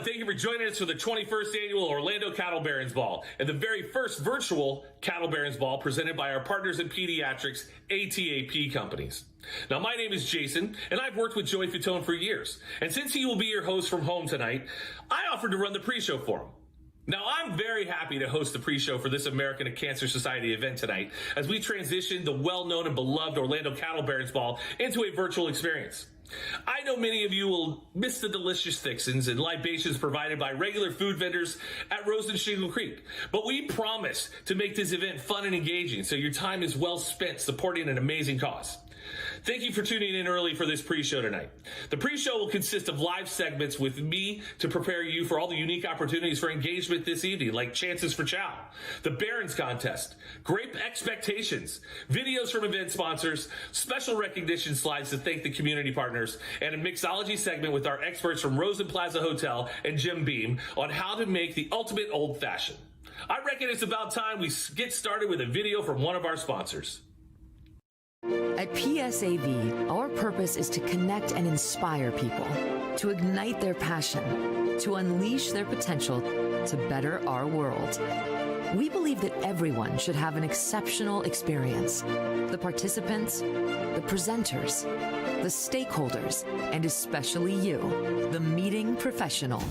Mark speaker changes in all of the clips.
Speaker 1: everyone. Thank you for joining us for the 21st Annual Orlando Cattle Barons Ball and the very first virtual Cattle Barons Ball presented by our partners in pediatrics, ATAP companies. Now, my name is Jason, and I've worked with Joey Fatone for years. And since he will be your host from home tonight, I offered to run the pre-show for him. Now, I'm very happy to host the pre-show for this American Cancer Society event tonight as we transition the well-known and beloved Orlando Cattle Barons Ball into a virtual experience. I know many of you will miss the delicious fixins and libations provided by regular food vendors at Rose and Shingle Creek, but we promise to make this event fun and engaging so your time is well spent supporting an amazing cause. Thank you for tuning in early for this pre-show tonight. The pre-show will consist of live segments with me to prepare you for all the unique opportunities for engagement this evening, like Chances for Chow, the Barons Contest, Grape Expectations, videos from event sponsors, special recognition slides to thank the community partners, and a mixology segment with our experts from Rosen Plaza Hotel and Jim Beam on how to make the ultimate old-fashioned. I reckon it's about time we get started with a video from one of our sponsors.
Speaker 2: At PSAV, our purpose is to connect and inspire people, to ignite their passion, to unleash their potential, to better our world. We believe that everyone should have an exceptional experience. The participants, the presenters, the stakeholders, and especially you, the meeting professional.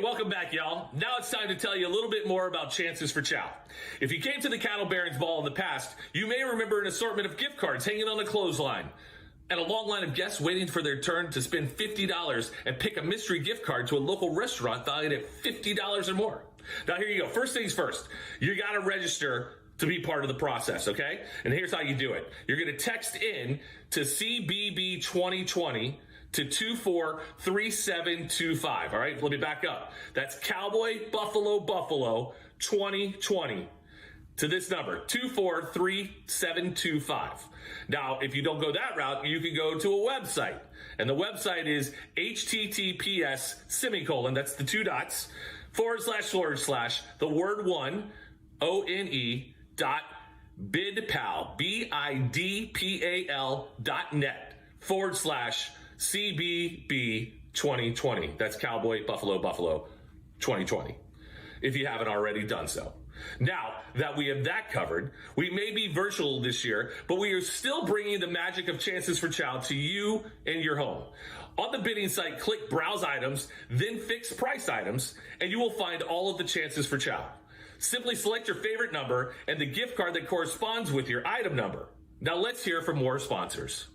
Speaker 1: Welcome back, y'all. Now it's time to tell you a little bit more about Chances for Chow. If you came to the Cattle Barons Ball in the past, you may remember an assortment of gift cards hanging on the clothesline and a long line of guests waiting for their turn to spend $50 and pick a mystery gift card to a local restaurant valued at $50 or more. Now, here you go. First things first, you got to register to be part of the process, okay? And here's how you do it. You're going to text in to CBB 2020 to 243725. All right, let me back up. That's Cowboy Buffalo Buffalo 2020 to this number, 243725. Now, if you don't go that route, you can go to a website. And the website is https:// that's the two dots, / the word one, ONE, bidpal, BIDPAL.net / CBB 2020. That's Cowboy Buffalo Buffalo 2020, if you haven't already done so. Now that we have that covered, we may be virtual this year, but we are still bringing the magic of Chances for Chow to you and your home. On the bidding site, click Browse Items, then Fix Price Items, and you will find all of the Chances for Chow. Simply select your favorite number and the gift card that corresponds with your item number. Now let's hear from more sponsors.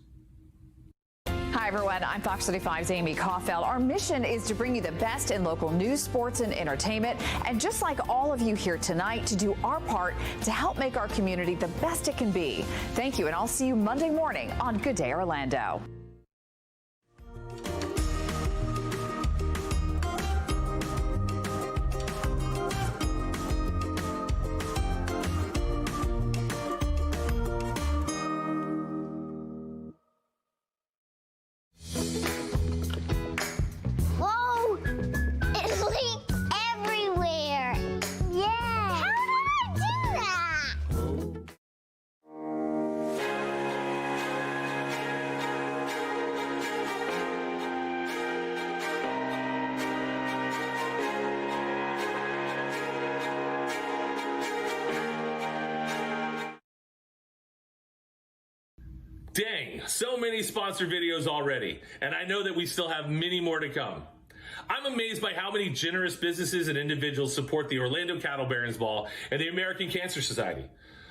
Speaker 3: Hi, everyone. I'm Fox 35's Amy Kaufeld. Our mission is to bring you the best in local news, sports, and entertainment. And just like all of you here tonight, to do our part to help make our community the best it can be. Thank you, and I'll see you Monday morning on Good Day Orlando.
Speaker 1: Dang, so many sponsored videos already, and I know that we still have many more to come. I'm amazed by how many generous businesses and individuals support the Orlando Cattle Barons Ball and the American Cancer Society.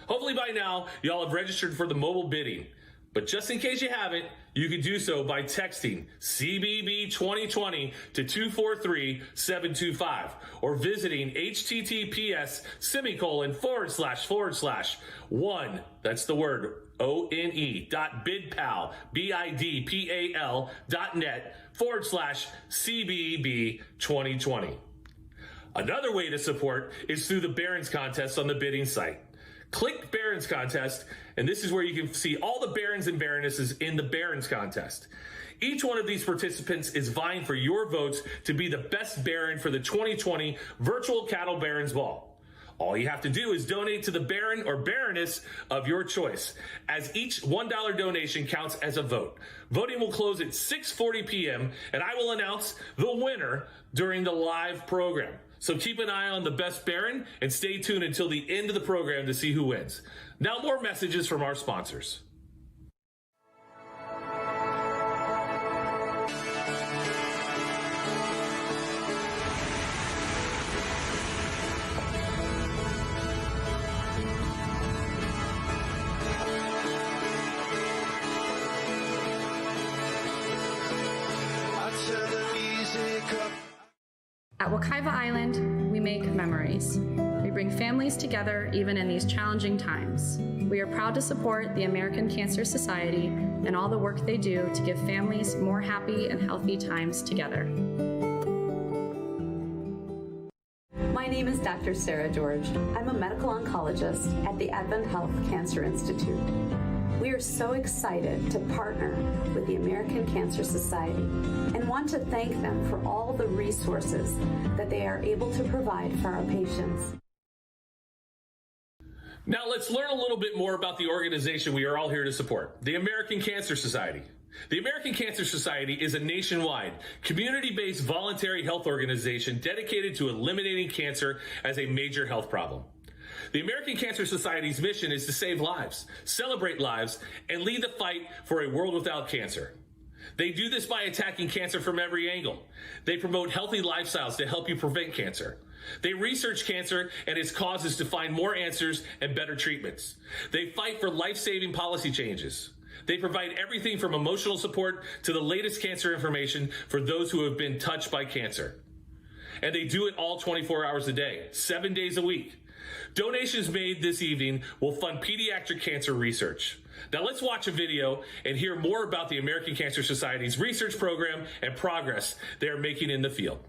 Speaker 1: Hopefully by now, y'all have registered for the mobile bidding. But just in case you haven't, you can do so by texting CBB 2020 to 243-725 or visiting https://1, that's the word, one.bidpal, bidpal.net/CBB 2020. Another way to support is through the Barons Contest on the bidding site. Click Barons Contest, and this is where you can see all the Barons and Baronesses in the Barons Contest. Each one of these participants is vying for your votes to be the best Baron for the 2020 Virtual Cattle Barons Ball. All you have to do is donate to the Baron or Baroness of your choice, as each $1 donation counts as a vote. Voting will close at 6:40 p.m., and I will announce the winner during the live program. So keep an eye on the best Baron and stay tuned until the end of the program to see who wins. Now more messages from our sponsors.
Speaker 4: At Wekiva Island, we make memories. We bring families together even in these challenging times. We are proud to support the American Cancer Society and all the work they do to give families more happy and healthy times together.
Speaker 5: My name is Dr. Sarah George. I'm a medical oncologist at the Advent Health Cancer Institute. We are so excited to partner with the American Cancer Society and want to thank them for all the resources that they are able to provide for our patients.
Speaker 1: Now let's learn a little bit more about the organization we are all here to support, the American Cancer Society. The American Cancer Society is a nationwide, community-based voluntary health organization dedicated to eliminating cancer as a major health problem. The American Cancer Society's mission is to save lives, celebrate lives, and lead the fight for a world without cancer. They do this by attacking cancer from every angle. They promote healthy lifestyles to help you prevent cancer. They research cancer and its causes to find more answers and better treatments. They fight for life-saving policy changes. They provide everything from emotional support to the latest cancer information for those who have been touched by cancer. And they do it all 24 hours a day, 7 days a week. Donations made this evening will fund pediatric cancer research. Now let's watch a video and hear more about the American Cancer Society's research program and progress they are making in the field.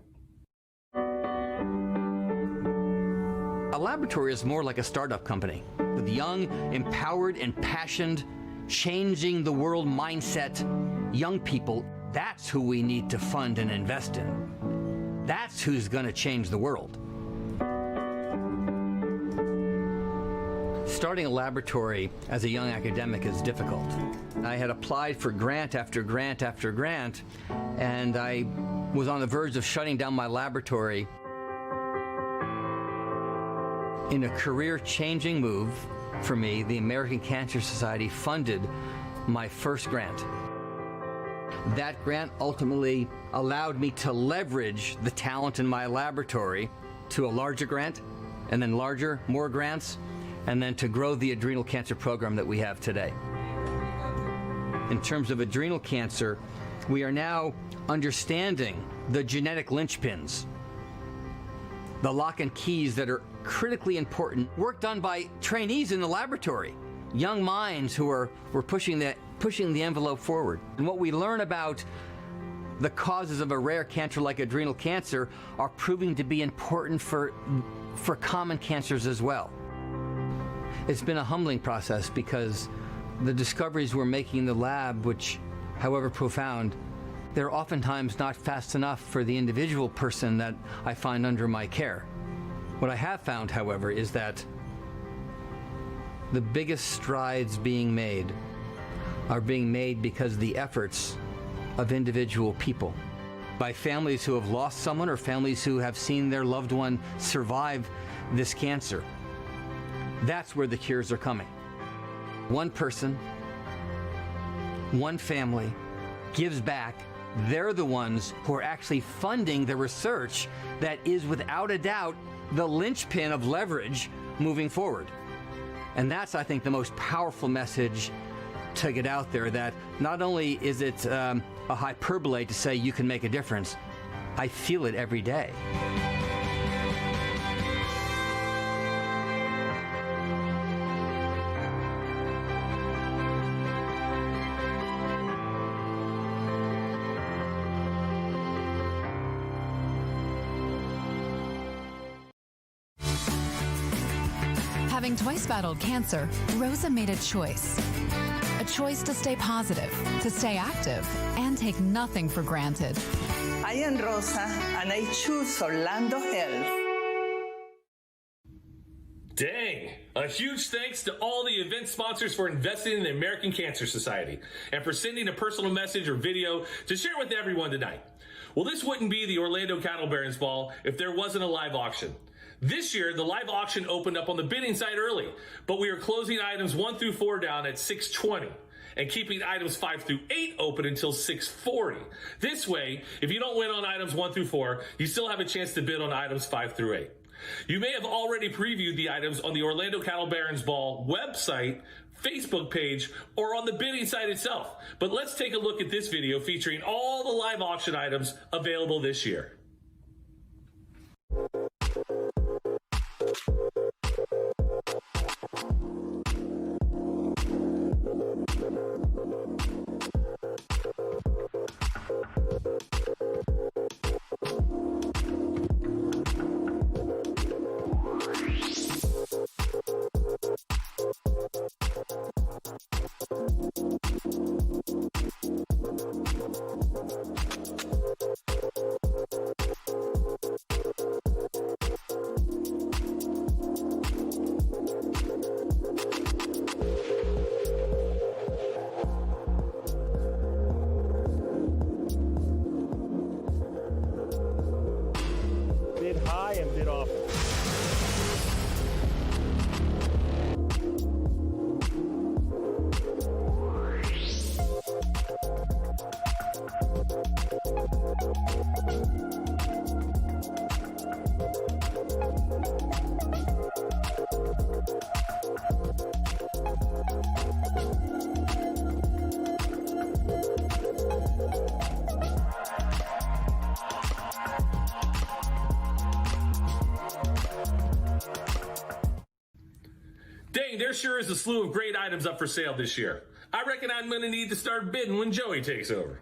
Speaker 6: A laboratory is more like a startup company with young, empowered, and passionate, changing the world mindset young people. That's who we need to fund and invest in. That's who's going to change the world. Starting a laboratory as a young academic is difficult. I had applied for grant after grant after grant, and I was on the verge of shutting down my laboratory. In a career-changing move for me, the American Cancer Society funded my first grant. That grant ultimately allowed me to leverage the talent in my laboratory to a larger grant, and then larger, more grants, and then to grow the adrenal cancer program that we have today. In terms of adrenal cancer, We are now understanding the genetic linchpins, the lock and keys that are critically important. Work done by trainees in the laboratory, young minds who were pushing the envelope forward. And what we learn about the causes of a rare cancer like adrenal cancer are proving to be important for common cancers as well. It's been a humbling process because the discoveries we're making in the lab, which, however profound, they're oftentimes not fast enough for the individual person that I find under my care. What I have found, however, is that the biggest strides being made are being made because of the efforts of individual people, by families who have lost someone or families who have seen their loved one survive this cancer. That's where the cures are coming. One person, one family gives back. They're the ones who are actually funding the research that is, without a doubt, the linchpin of leverage moving forward. And that's, I think, the most powerful message to get out there, that not only is it a hyperbole to say you can make a difference, I feel it every day.
Speaker 7: Having twice battled cancer, Rosa made a choice. A choice to stay positive, to stay active, and take nothing for granted.
Speaker 8: I am Rosa, and I choose Orlando Health.
Speaker 1: Dang! A huge thanks to all the event sponsors for investing in the American Cancer Society and for sending a personal message or video to share with everyone tonight. Well, this wouldn't be the Orlando Cattle Barons Ball if there wasn't a live auction. This year, the live auction opened up on the bidding site early, but we are closing items 1 through 4 down at 6:20 and keeping items 5 through 8 open until 6:40. This way, if you don't win on items 1 through 4, you still have a chance to bid on items 5 through 8. You may have already previewed the items on the Orlando Cattle Barons Ball website, Facebook page, or on the bidding site itself. But let's take a look at this video featuring all the live auction items available this year.
Speaker 9: Bid high and bid often.
Speaker 1: Dang, there sure is a slew of great items up for sale this year. I reckon I'm going to need to start bidding when Joey takes over.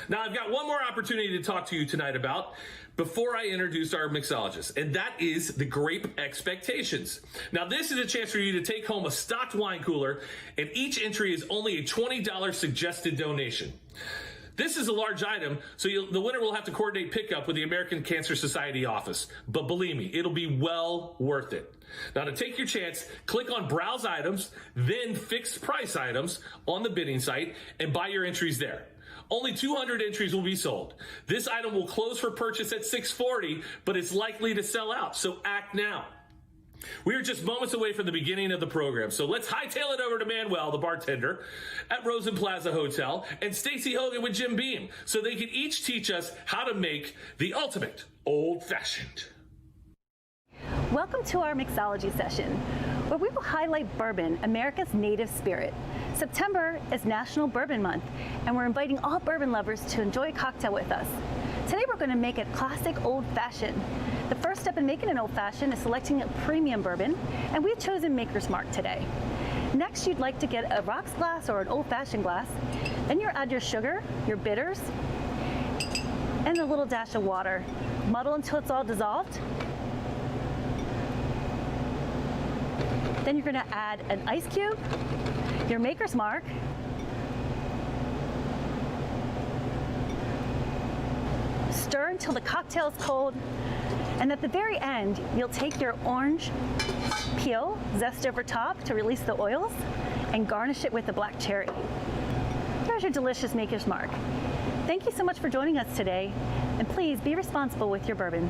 Speaker 1: Now, I've got one more opportunity to talk to you tonight about before I introduce our mixologist, and that is the Grape Expectations. Now, this is a chance for you to take home a stocked wine cooler, and each entry is only a $20 suggested donation. This is a large item, so the winner will have to coordinate pickup with the American Cancer Society office. But believe me, it'll be well worth it. Now, to take your chance, click on Browse Items, then Fixed Price Items on the bidding site, and buy your entries there. Only 200 entries will be sold. This item will close for purchase at 6:40, but it's likely to sell out, so act now. We are just moments away from the beginning of the program, so let's hightail it over to Manuel, the bartender, at Rosen Plaza Hotel, and Stacy Hogan with Jim Beam, so they can each teach us how to make the ultimate old-fashioned.
Speaker 10: Welcome to our mixology session, where we will highlight bourbon, America's native spirit. September is National Bourbon Month, and we're inviting all bourbon lovers to enjoy a cocktail with us. Today we're going to make it classic old-fashioned. The first step in making an old-fashioned is selecting a premium bourbon, and we've chosen Maker's Mark today. Next, you'd like to get a rocks glass or an old-fashioned glass. Then you add your sugar, your bitters, and a little dash of water. Muddle until it's all dissolved. Then you're going to add an ice cube, your Maker's Mark, stir until the cocktail is cold, and at the very end, you'll take your orange peel, zest over top to release the oils, and garnish it with a black cherry. There's your delicious Maker's Mark. Thank you so much for joining us today, and please be responsible with your bourbon.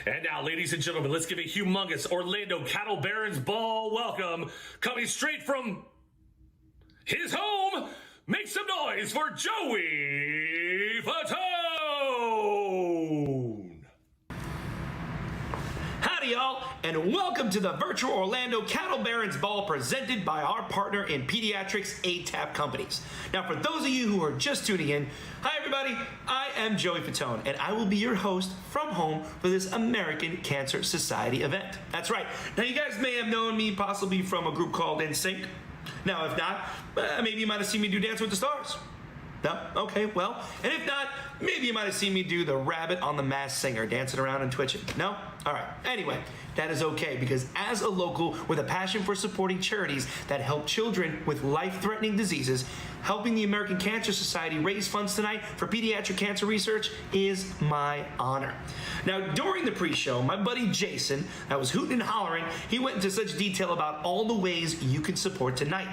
Speaker 1: And now, ladies and gentlemen, let's give a humongous Orlando Cattle Barons Ball welcome, coming straight from his home. Make some noise for Joey Fatone!
Speaker 11: Howdy, y'all, and welcome to the virtual Orlando Cattle Barons Ball presented by our partner in pediatrics, ATAP Companies. Now, for those of you who are just tuning in, hi everybody, I am Joey Fatone, and I will be your host from home for this American Cancer Society event. That's right. Now, you guys may have known me possibly from a group called NSYNC. Now, if not, maybe you might have seen me do Dance with the Stars. No? Okay, well, and if not, maybe you might have seen me do the Rabbit on the Masked Singer, dancing around and twitching. No? All right. Anyway, that is okay, because as a local with a passion for supporting charities that help children with life-threatening diseases, helping the American Cancer Society raise funds tonight for pediatric cancer research is my honor. Now, during the pre-show, my buddy Jason, that was hooting and hollering, he went into such detail about all the ways you can support tonight,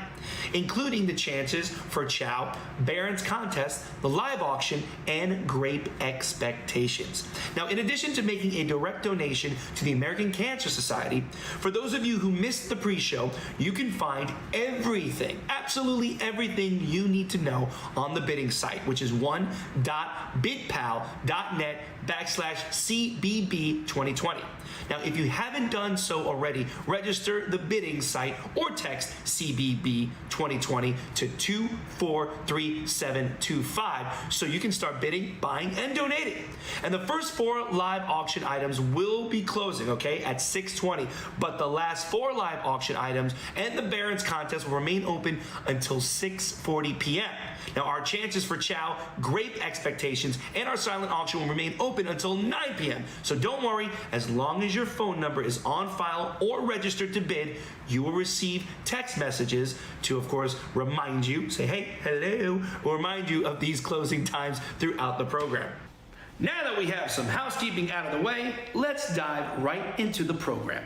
Speaker 11: including the chances for Chow, Barron's Contest, the live auction, and Grape Expectations. Now, in addition to making a direct donation to the American Cancer Society, for those of you who missed the pre-show, you can find everything, absolutely everything you need to know on the bidding site, which is one.bidpal.net/CBB2020. Now, if you haven't done so already, register the bidding site or text CBB 2020 to 243725 so you can start bidding, buying, and donating. And the first 4 live auction items will be closing, okay, at 6:20, but the last 4 live auction items and the Barron's Contest will remain open until 6:40 p.m. Now, our chances for Chow, Grape Expectations, and our silent auction will remain open until 9 p.m. So don't worry, as long as your phone number is on file or registered to bid, you will receive text messages to, of course, remind you, say, hey, hello, or remind you of these closing times throughout the program. Now that we have some housekeeping out of the way, let's dive right into the program.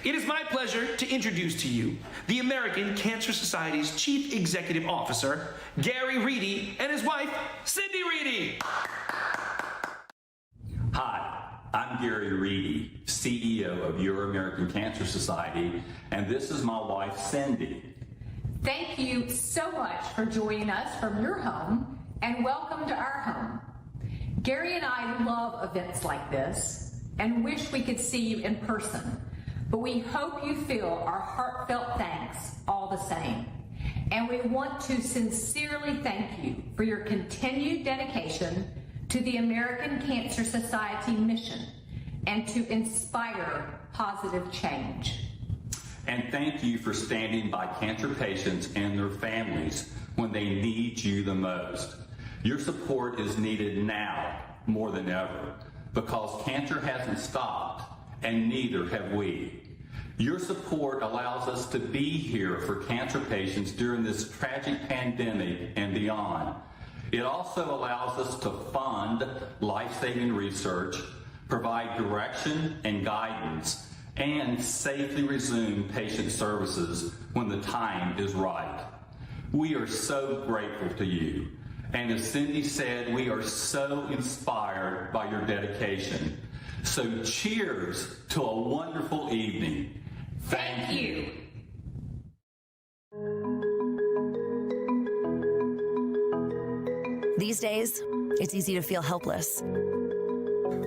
Speaker 11: It is my pleasure to introduce to you the American Cancer Society's Chief Executive Officer, Gary Reedy, and his wife, Cindy Reedy.
Speaker 12: Hi, I'm Gary Reedy, CEO of Your American Cancer Society, and this is my wife, Cindy.
Speaker 13: Thank you so much for joining us from your home, and welcome to our home. Gary and I love events like this and wish we could see you in person, but we hope you feel our heartfelt thanks all the same. And we want to sincerely thank you for your continued dedication to the American Cancer Society mission and to inspire positive change.
Speaker 12: And thank you for standing by cancer patients and their families when they need you the most. Your support is needed now more than ever because cancer hasn't stopped and neither have we. Your support allows us to be here for cancer patients during this tragic pandemic and beyond. It also allows us to fund life-saving research, provide direction and guidance, and safely resume patient services when the time is right. We are so grateful to you. And as Cindy said, we are so inspired by your dedication. So cheers to a wonderful evening. Thank you.
Speaker 14: These days, it's easy to feel helpless.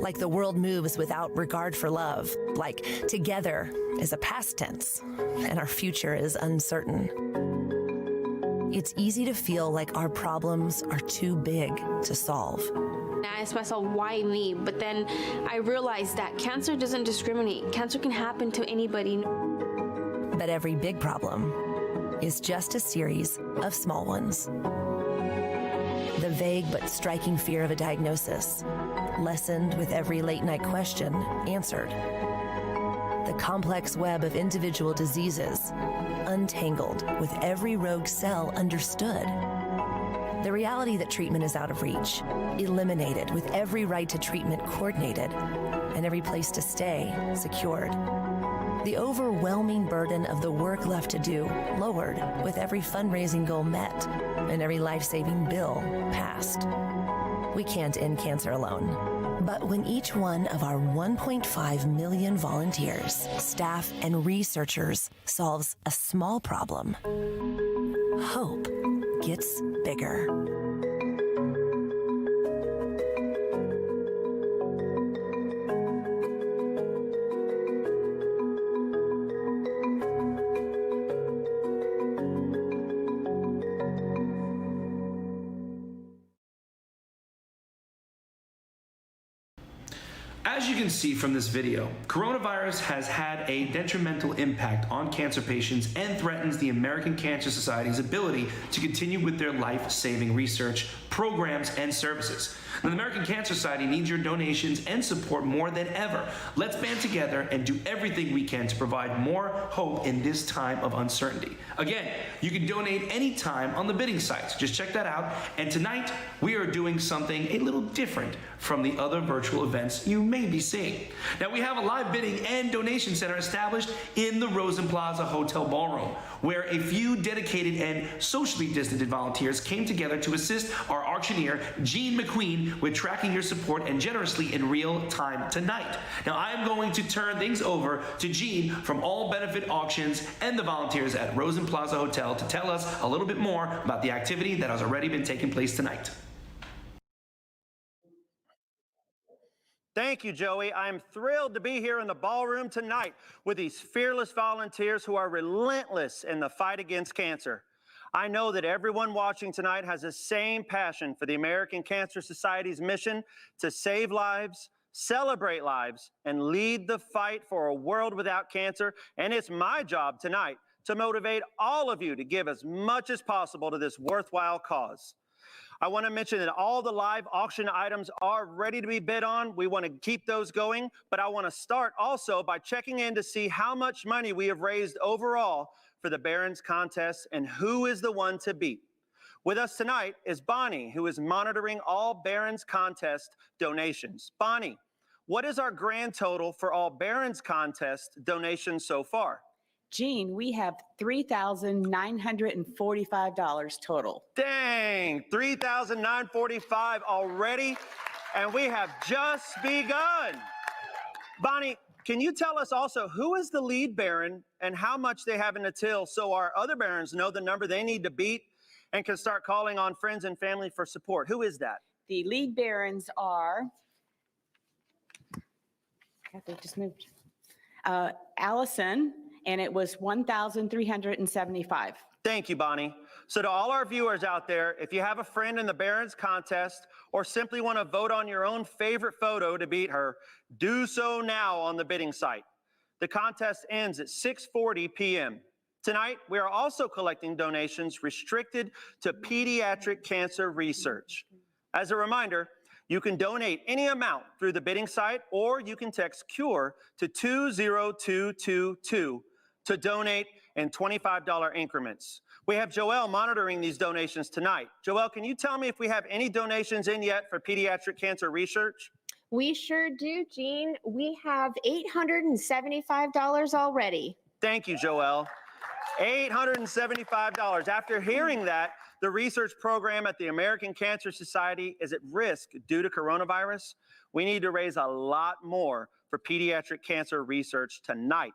Speaker 14: Like the world moves without regard for love. Like together is a past tense, and our future is uncertain. It's easy to feel like our problems are too big to solve.
Speaker 15: I asked myself, why me? But then I realized that cancer doesn't discriminate. Cancer can happen to anybody.
Speaker 14: But every big problem is just a series of small ones. The vague but striking fear of a diagnosis, lessened with every late-night question answered. The complex web of individual diseases, untangled with every rogue cell understood. The reality that treatment is out of reach, eliminated with every right to treatment coordinated, and every place to stay secured. The overwhelming burden of the work left to do lowered with every fundraising goal met and every life-saving bill passed. We can't end cancer alone. But when each one of our 1.5 million volunteers, staff, and researchers solves a small problem, hope gets bigger.
Speaker 11: As you can see from this video, coronavirus has had a detrimental impact on cancer patients and threatens the American Cancer Society's ability to continue with their life-saving research, programs, and services. Now, the American Cancer Society needs your donations and support more than ever. Let's band together and do everything we can to provide more hope in this time of uncertainty. Again, you can donate anytime on the bidding sites. Just check that out. And tonight, we are doing something a little different from the other virtual events you may be seeing. Now, we have a live bidding and donation center established in the Rosen Plaza Hotel Ballroom, where a few dedicated and socially distanced volunteers came together to assist our auctioneer, Gene McQueen, with tracking your support and generously in real time tonight. Now, I am going to turn things over to Gene from All Benefit Auctions and the volunteers at Rosen Plaza Hotel to tell us a little bit more about the activity that has already been taking place tonight.
Speaker 16: Thank you, Joey. I am thrilled to be here in the ballroom tonight with these fearless volunteers who are relentless in the fight against cancer. I know that everyone watching tonight has the same passion for the American Cancer Society's mission to save lives, celebrate lives, and lead the fight for a world without cancer. And it's my job tonight to motivate all of you to give as much as possible to this worthwhile cause. I want to mention that all the live auction items are ready to be bid on. We want to keep those going, but I want to start also by checking in to see how much money we have raised overall for the Barron's contest and who is the one to beat. With us tonight is Bonnie, who is monitoring all Barron's contest donations. Bonnie, what is our grand total for all Barron's contest donations so far?
Speaker 17: Gene, we have $3,945 total.
Speaker 16: Dang, $3,945 already, and we have just begun. Bonnie, can you tell us also who is the lead Baron and how much they have in the till so our other Barons know the number they need to beat and can start calling on friends and family for support? Who is that?
Speaker 17: The lead Barons are, they just moved, Allison, and it was 1,375.
Speaker 16: Thank you, Bonnie. So to all our viewers out there, if you have a friend in the Barons contest or simply want to vote on your own favorite photo to beat her, do so now on the bidding site. The contest ends at 6:40 p.m. Tonight, we are also collecting donations restricted to pediatric cancer research. As a reminder, you can donate any amount through the bidding site, or you can text CURE to 20222 to donate in $25 increments. We have Joelle monitoring these donations tonight. Joelle, can you tell me if we have any donations in yet for pediatric cancer research?
Speaker 18: We sure do, Gene. We have $875 already.
Speaker 16: Thank you, Joelle. $875. After hearing that, the research program at the American Cancer Society is at risk due to coronavirus. We need to raise a lot more for pediatric cancer research tonight.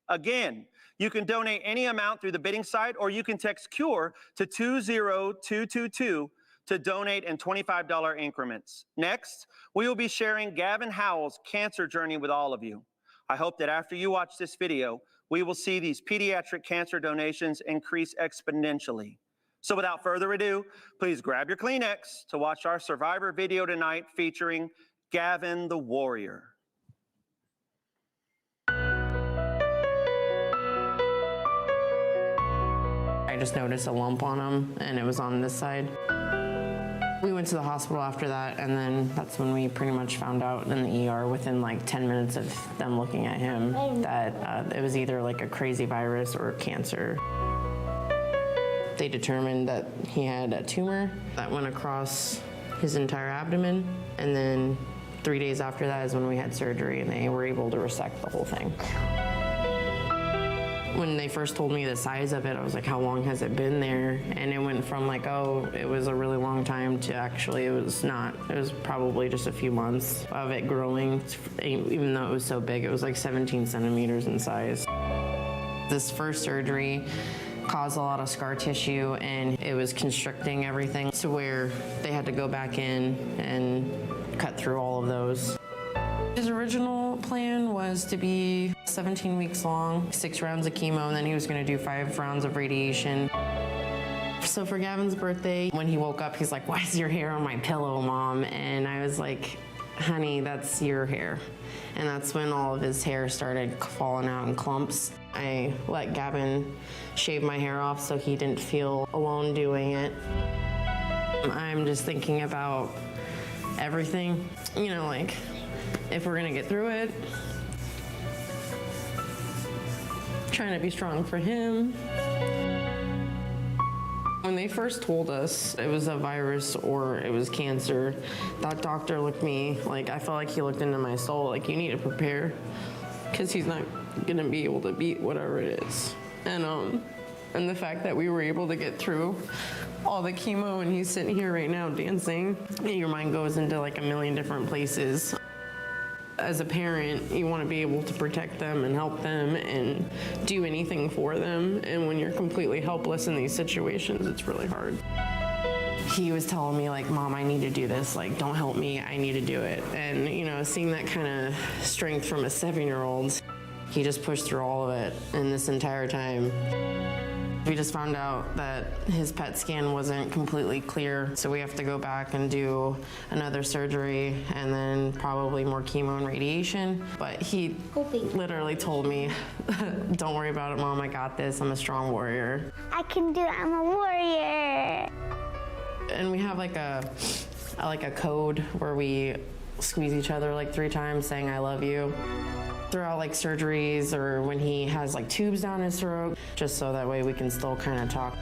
Speaker 16: Again, you can donate any amount through the bidding site, or you can text CURE to 20222 to donate in $25 increments. Next, we will be sharing Gavin Howell's cancer journey with all of you. I hope that after you watch this video, we will see these pediatric cancer donations increase exponentially. So without further ado, please grab your Kleenex to watch our Survivor video tonight featuring Gavin the Warrior.
Speaker 19: I just noticed a lump on him, and it was on this side. We went to the hospital after that, and then that's when we pretty much found out in the ER within like 10 minutes of them looking at him that it was either like a crazy virus or cancer. They determined that he had a tumor that went across his entire abdomen, and then 3 days after that is when we had surgery, and they were able to resect the whole thing. When they first told me the size of it, I was like, how long has it been there? And it went from like, oh, it was a really long time to actually it was not. It was probably just a few months of it growing, even though it was so big. It was like 17 centimeters in size. This first surgery caused a lot of scar tissue, and it was constricting everything to where they had to go back in and cut through all of those. His original plan was to be 17 weeks long, 6 rounds of chemo, and then he was going to do 5 rounds of radiation. So for Gavin's birthday, when he woke up, he's like, "Why is your hair on my pillow, Mom?" And I was like, "Honey, that's your hair." And that's when all of his hair started falling out in clumps. I let Gavin shave my hair off so he didn't feel alone doing it. I'm just thinking about everything, you know, like, if we're gonna get through it, trying to be strong for him. When they first told us it was a virus or it was cancer, that doctor looked at me like, I felt like he looked into my soul, like, you need to prepare, because he's not gonna be able to beat whatever it is. And the fact that we were able to get through all the chemo and he's sitting here right now dancing, your mind goes into like a million different places. As a parent, you want to be able to protect them and help them and do anything for them. And when you're completely helpless in these situations, it's really hard. He was telling me, like, "Mom, I need to do this. Like, don't help me. I need to do it." And, you know, seeing that kind of strength from a 7-year-old, he just pushed through all of it. And this entire time, we just found out that his PET scan wasn't completely clear, so we have to go back and do another surgery and then probably more chemo and radiation. But he literally told me, "Don't worry about it, Mom, I got this. I'm a strong warrior.
Speaker 20: I can do it, I'm a warrior."
Speaker 19: And we have like a code where we squeeze each other like 3 times saying, "I love you." Throughout like surgeries or when he has like tubes down his throat, just so that way we can still kind of talk.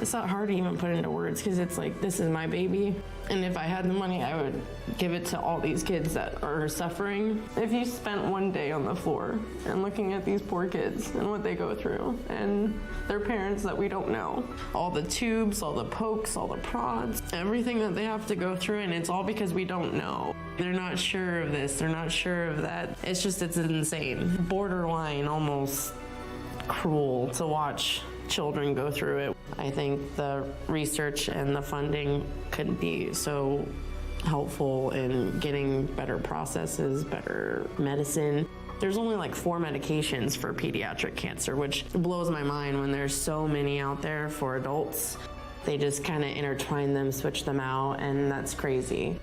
Speaker 19: It's not hard to even put into words because it's like, this is my baby. And if I had the money, I would give it to all these kids that are suffering. If you spent one day on the floor and looking at these poor kids and what they go through and their parents that we don't know, all the tubes, all the pokes, all the prods, everything that they have to go through, and it's all because we don't know. They're not sure of this, they're not sure of that. It's just, it's insane. Borderline almost cruel to watch children go through it. I think the research and the funding could be so helpful in getting better processes, better medicine. There's only like 4 medications for pediatric cancer, which blows my mind when there's so many out there for adults. They just kind of intertwine them, switch them out, and that's crazy.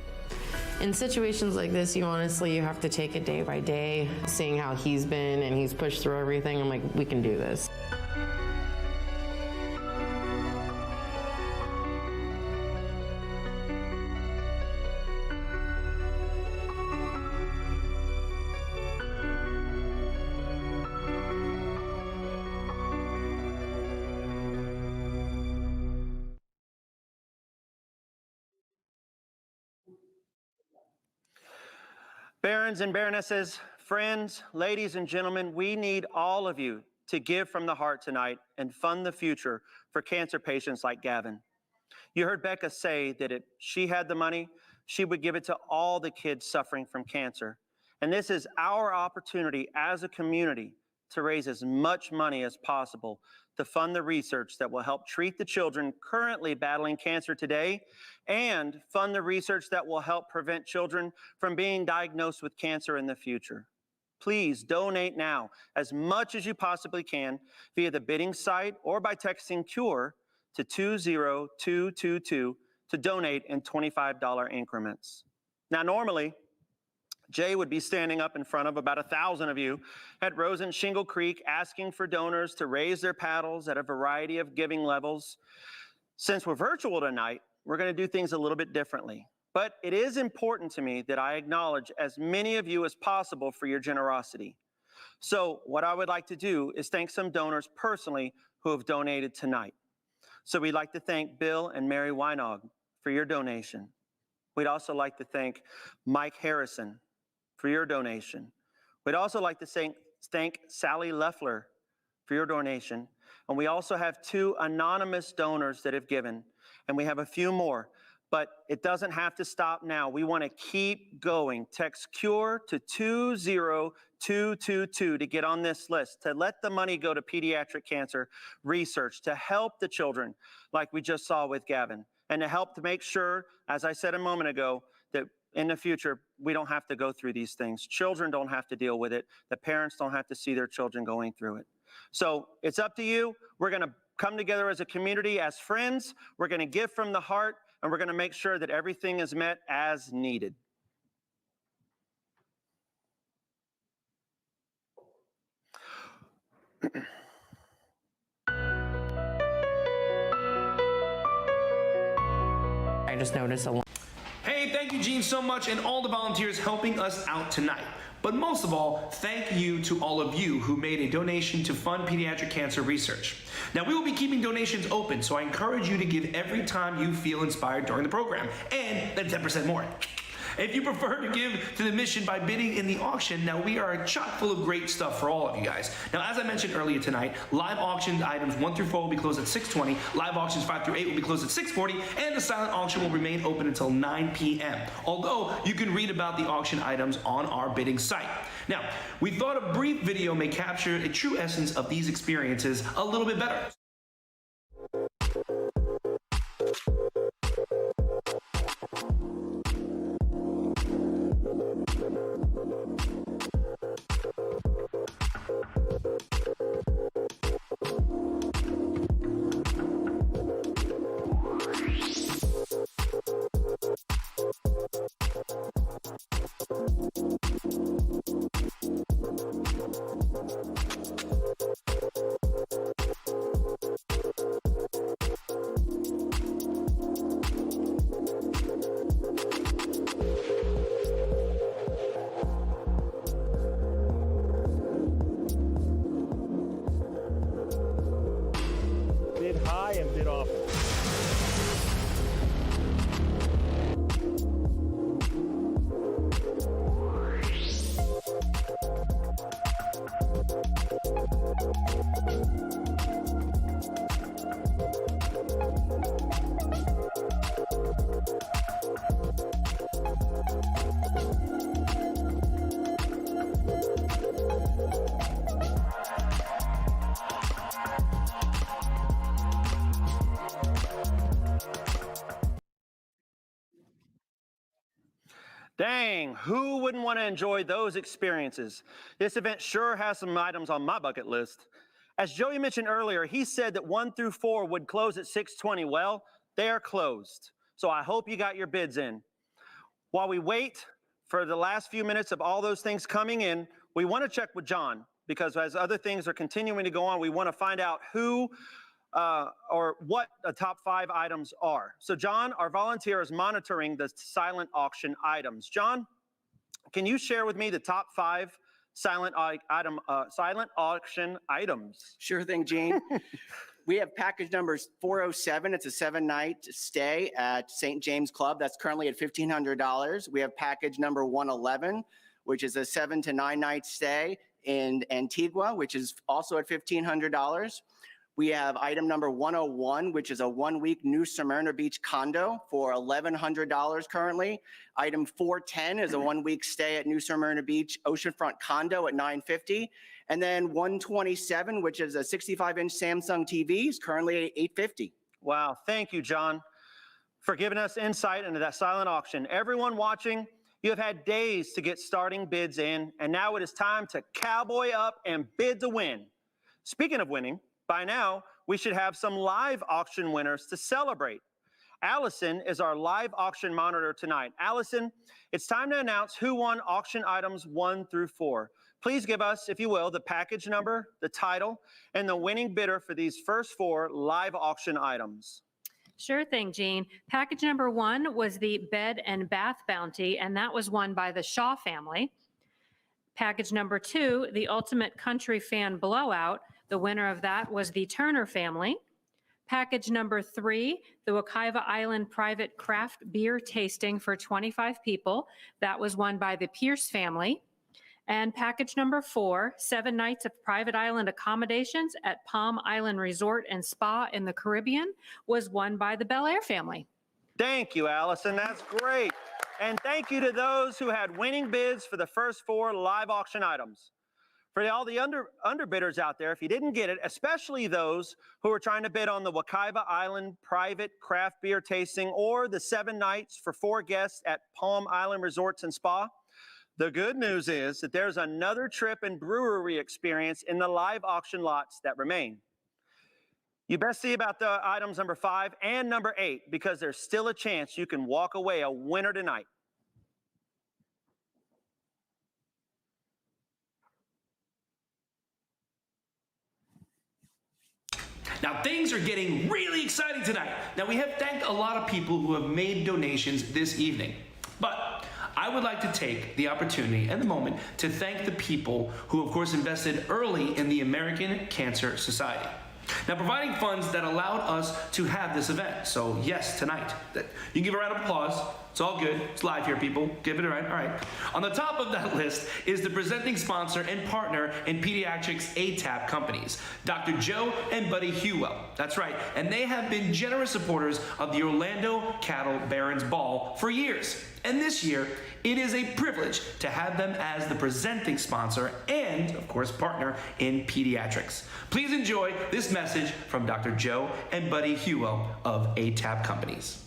Speaker 19: In situations like this, you have to take it day by day, seeing how he's been and he's pushed through everything. I'm like, we can do this.
Speaker 16: Barons and Baronesses, friends, ladies and gentlemen, we need all of you to give from the heart tonight and fund the future for cancer patients like Gavin. You heard Becca say that if she had the money, she would give it to all the kids suffering from cancer. And this is our opportunity as a community to raise as much money as possible to fund the research that will help treat the children currently battling cancer today and fund the research that will help prevent children from being diagnosed with cancer in the future. Please donate now as much as you possibly can via the bidding site or by texting CURE to 20222 to donate in $25 increments. Now, normally, Jay would be standing up in front of about 1,000 of you at Rose and Shingle Creek asking for donors to raise their paddles at a variety of giving levels. Since we're virtual tonight, we're going to do things a little bit differently. But it is important to me that I acknowledge as many of you as possible for your generosity. So what I would like to do is thank some donors personally who have donated tonight. So we'd like to thank Bill and Mary Weinog for your donation. We'd also like to thank Mike Harrison for your donation. We'd also like to thank Sally Leffler for your donation. And we also have 2 anonymous donors that have given, and we have a few more. But it doesn't have to stop now. We want to keep going. Text CURE to 20222 to get on this list, to let the money go to pediatric cancer research, to help the children like we just saw with Gavin, and to help to make sure, as I said a moment ago, that in the future, we don't have to go through these things. Children don't have to deal with it. The parents don't have to see their children going through it. So it's up to you. We're going to come together as a community, as friends. We're going to give from the heart, and we're going to make sure that everything is met as needed.
Speaker 19: I just noticed a lot.
Speaker 11: Hey, thank you, Gene, so much, and all the volunteers helping us out tonight. But most of all, thank you to all of you who made a donation to fund pediatric cancer research. Now, we will be keeping donations open, so I encourage you to give every time you feel inspired during the program, and then 10% more. If you prefer to give to the mission by bidding in the auction, now we are chock full of great stuff for all of you guys. Now, as I mentioned earlier tonight, live auction items 1 through 4 will be closed at 6:20, live auctions 5 through 8 will be closed at 6:40, and the silent auction will remain open until 9 p.m. Although, you can read about the auction items on our bidding site. Now, we thought a brief video may capture a true essence of these experiences a little bit better.
Speaker 16: Dang, who wouldn't want to enjoy those experiences? This event sure has some items on my bucket list. As Joey mentioned earlier, he said that 1 through 4 would close at 6:20. Well, they are closed. So I hope you got your bids in. While we wait for the last few minutes of all those things coming in, we want to check with John, because as other things are continuing to go on, we want to find out who or what the top 5 items are. So John, our volunteer, is monitoring the silent auction items. John, can you share with me the top 5 silent auction items?
Speaker 21: Sure thing, Gene. We have package number 407. It's a 7-night stay at St. James Club. That's currently at $1,500. We have package number 111, which is a 7 to 9 night stay in Antigua, which is also at $1,500. We have item number 101, which is a 1-week New Smyrna Beach condo for $1,100 currently. Item 410 is a 1-week stay at New Smyrna Beach oceanfront condo at $950. And then 127, which is a 65-inch Samsung TV, is currently at $850.
Speaker 16: Wow, thank you, John, for giving us insight into that silent auction. Everyone watching, you have had days to get starting bids in, and now it is time to cowboy up and bid to win. Speaking of winning, by now, we should have some live auction winners to celebrate. Allison is our live auction monitor tonight. Allison, it's time to announce who won auction items 1 through 4. Please give us, if you will, the package number, the title, and the winning bidder for these first 4 live auction items.
Speaker 22: Sure thing, Jean. Package number 1 was the Bed and Bath Bounty, and that was won by the Shaw family. Package number 2, the Ultimate Country Fan Blowout. The winner of that was the Turner family. Package number 3, the Wekiva Island Private Craft Beer Tasting for 25 people. That was won by the Pierce family. And package number 4, 7 nights of private island accommodations at Palm Island Resort and Spa in the Caribbean, was won by the Bel Air family.
Speaker 16: Thank you, Allison. That's great. And thank you to those who had winning bids for the first 4 live auction items. For all the underbidders out there, if you didn't get it, especially those who are trying to bid on the Wekiva Island Private Craft Beer Tasting or the 7 nights for 4 guests at Palm Island Resorts and Spa, the good news is that there's another trip and brewery experience in the live auction lots that remain. You best see about the items number 5 and number 8, because there's still a chance you can walk away a winner tonight.
Speaker 11: Now, things are getting really exciting tonight. Now, we have thanked a lot of people who have made donations this evening, but I would like to take the opportunity and the moment to thank the people who, of course, invested early in the American Cancer Society. Now, providing funds that allowed us to have this event. So, yes, tonight. You can give a round of applause. It's all good. It's live here, people. Give it a round. All right. On the top of that list is the presenting sponsor and partner in pediatrics ATAP companies, Dr. Joe and Buddy Hewell. That's right. And they have been generous supporters of the Orlando Cattle Barons Ball for years. And this year, it is a privilege to have them as the presenting sponsor and, of course, partner in pediatrics. Please enjoy this message from Dr. Joe and Buddy Hewell of ATAP Companies.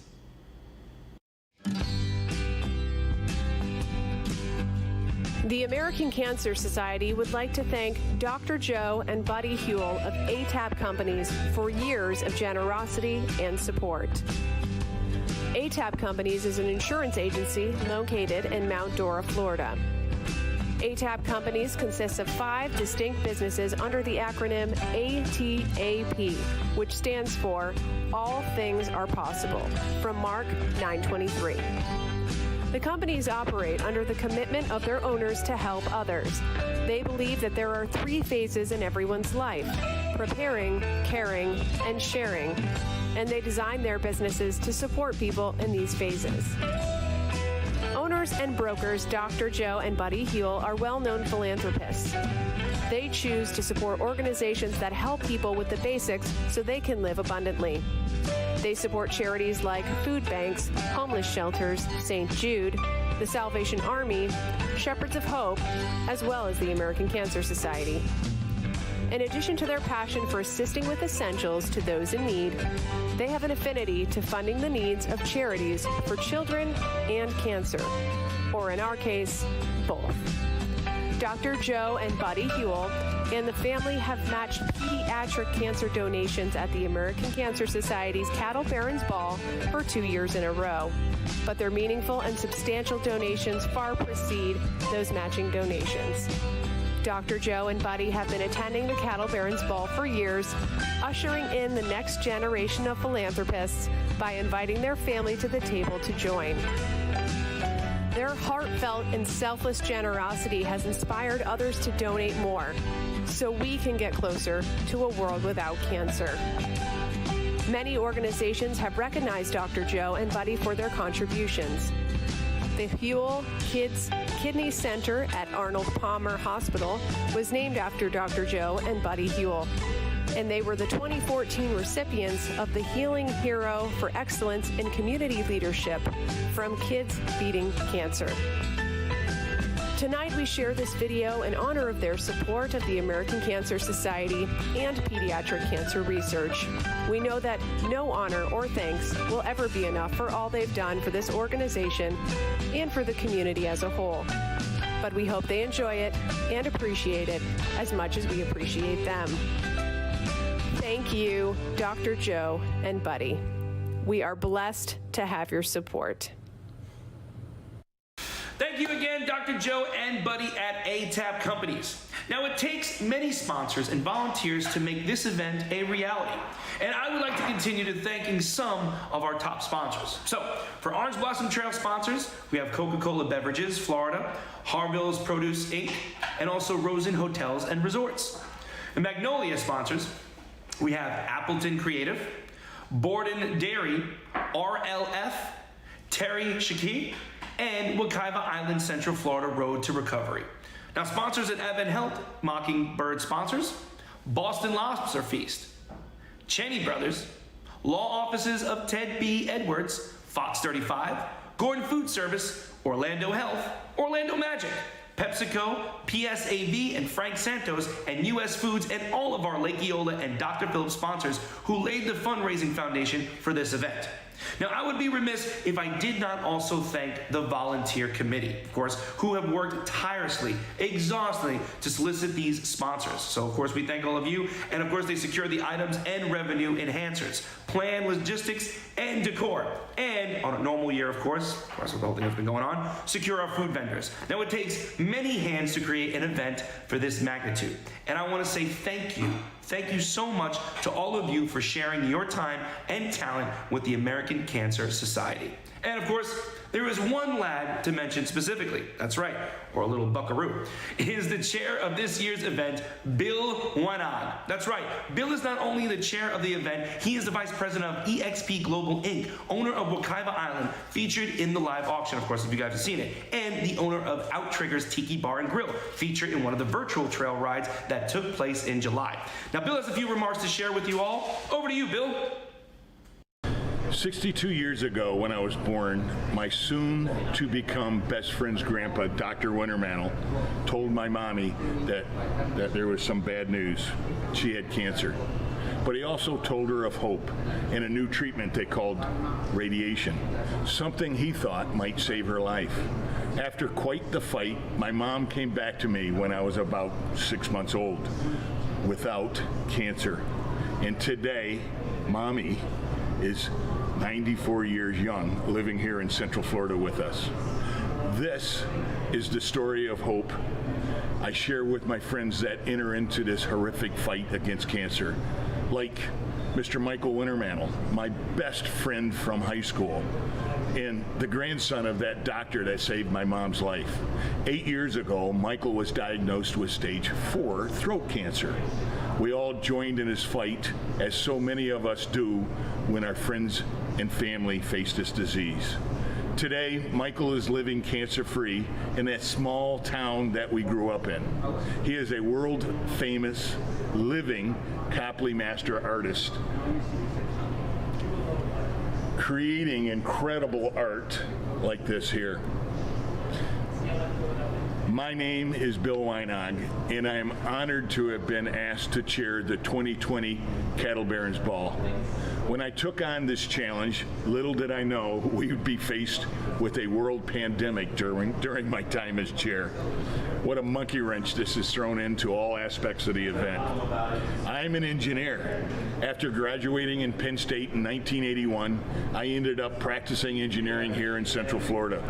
Speaker 23: The American Cancer Society would like to thank Dr. Joe and Buddy Hewell of ATAP Companies for years of generosity and support. ATAP Companies is an insurance agency located in Mount Dora, Florida. ATAP Companies consists of 5 distinct businesses under the acronym ATAP, which stands for All Things Are Possible, from Mark 9:23. The companies operate under the commitment of their owners to help others. They believe that there are 3 phases in everyone's life: preparing, caring, and sharing. And they design their businesses to support people in these phases. Owners and brokers Dr. Joe and Buddy Hewell are well-known philanthropists. They choose to support organizations that help people with the basics so they can live abundantly. They support charities like food banks, homeless shelters, St. Jude, the Salvation Army, Shepherds of Hope, as well as the American Cancer Society. In addition to their passion for assisting with essentials to those in need, they have an affinity to funding the needs of charities for children and cancer, or in our case, both. Dr. Joe and Buddy Huell and the family have matched pediatric cancer donations at the American Cancer Society's Cattle Barons Ball for 2 years in a row. But their meaningful and substantial donations far precede those matching donations. Dr. Joe and Buddy have been attending the Cattle Barons Ball for years, ushering in the next generation of philanthropists by inviting their family to the table to join. Their heartfelt and selfless generosity has inspired others to donate more, so we can get closer to a world without cancer. Many organizations have recognized Dr. Joe and Buddy for their contributions. The Huell Kids Kidney Center at Arnold Palmer Hospital was named after Dr. Joe and Buddy Huell, and they were the 2014 recipients of the Healing Hero for Excellence in Community Leadership from Kids Beating Cancer. Tonight we share this video in honor of their support of the American Cancer Society and pediatric cancer research. We know that no honor or thanks will ever be enough for all they've done for this organization and for the community as a whole. But we hope they enjoy it and appreciate it as much as we appreciate them. Thank you, Dr. Joe and Buddy. We are blessed to have your support.
Speaker 11: Thank you again, Dr. Joe and Buddy at ATAP Companies. Now, it takes many sponsors and volunteers to make this event a reality, and I would like to continue to thanking some of our top sponsors. So, for Orange Blossom Trail sponsors, we have Coca-Cola Beverages, Florida, Harville's Produce Inc., and also Rosen Hotels and Resorts. And Magnolia sponsors, we have Appleton Creative, Borden Dairy, RLF, Terry Shaki, and Wekiva Island Central Florida Road to Recovery. Now, sponsors at Advent Health, Mockingbird sponsors, Boston Lobster Feast, Cheney Brothers, Law Offices of Ted B. Edwards, Fox 35, Gordon Food Service, Orlando Health, Orlando Magic, PepsiCo, PSAV, and Frank Santos, and U.S. Foods, and all of our Lake Eola and Dr. Phillips sponsors who laid the fundraising foundation for this event. Now, I would be remiss if I did not also thank the volunteer committee, of course, who have worked tirelessly, exhaustively to solicit these sponsors. So, of course, we thank all of you, and of course, they secure the items and revenue enhancers, plan logistics and decor, and on a normal year, of course with the whole thing that's been going on, secure our food vendors. Now, it takes many hands to create an event for this magnitude, and I want to say thank you. Thank you so much to all of you for sharing your time and talent with the American Cancer Society. And of course, there is one lad to mention specifically. That's right, or a little buckaroo. He is the chair of this year's event, Bill Wanan. That's right, Bill is not only the chair of the event, he is the vice president of EXP Global Inc., owner of Wekiva Island, featured in the live auction, of course, if you guys have seen it, and the owner of Outriggers Tiki Bar and Grill, featured in one of the virtual trail rides that took place in July. Now, Bill has a few remarks to share with you all. Over to you, Bill.
Speaker 2: 62 years ago, when I was born, my soon-to-become best friend's grandpa, Dr. Wintermantle, told my mommy that there was some bad news. She had cancer. But he also told her of hope and a new treatment they called radiation, something he thought might save her life. After quite the fight, my mom came back to me when I was about 6 months old, without cancer. And today, Mommy is 94 years young, living here in Central Florida with us. This is the story of hope I share with my friends that enter into this horrific fight against cancer, like Mr. Michael Wintermantle, my best friend from high school, and the grandson of that doctor that saved my mom's life. 8 years ago, Michael was diagnosed with stage 4 throat cancer. We all joined in his fight, as so many of us do when our friends and family face this disease. Today, Michael is living cancer-free in that small town that we grew up in. He is a world-famous, living Copley master artist, creating incredible art like this here. My name is Bill Weinog, and I am honored to have been asked to chair the 2020 Cattle Barons Ball. When I took on this challenge, little did I know we would be faced with a world pandemic during my time as chair. What a monkey wrench this has thrown into all aspects of the event. I'm an engineer. After graduating in Penn State in 1981, I ended up practicing engineering here in Central Florida.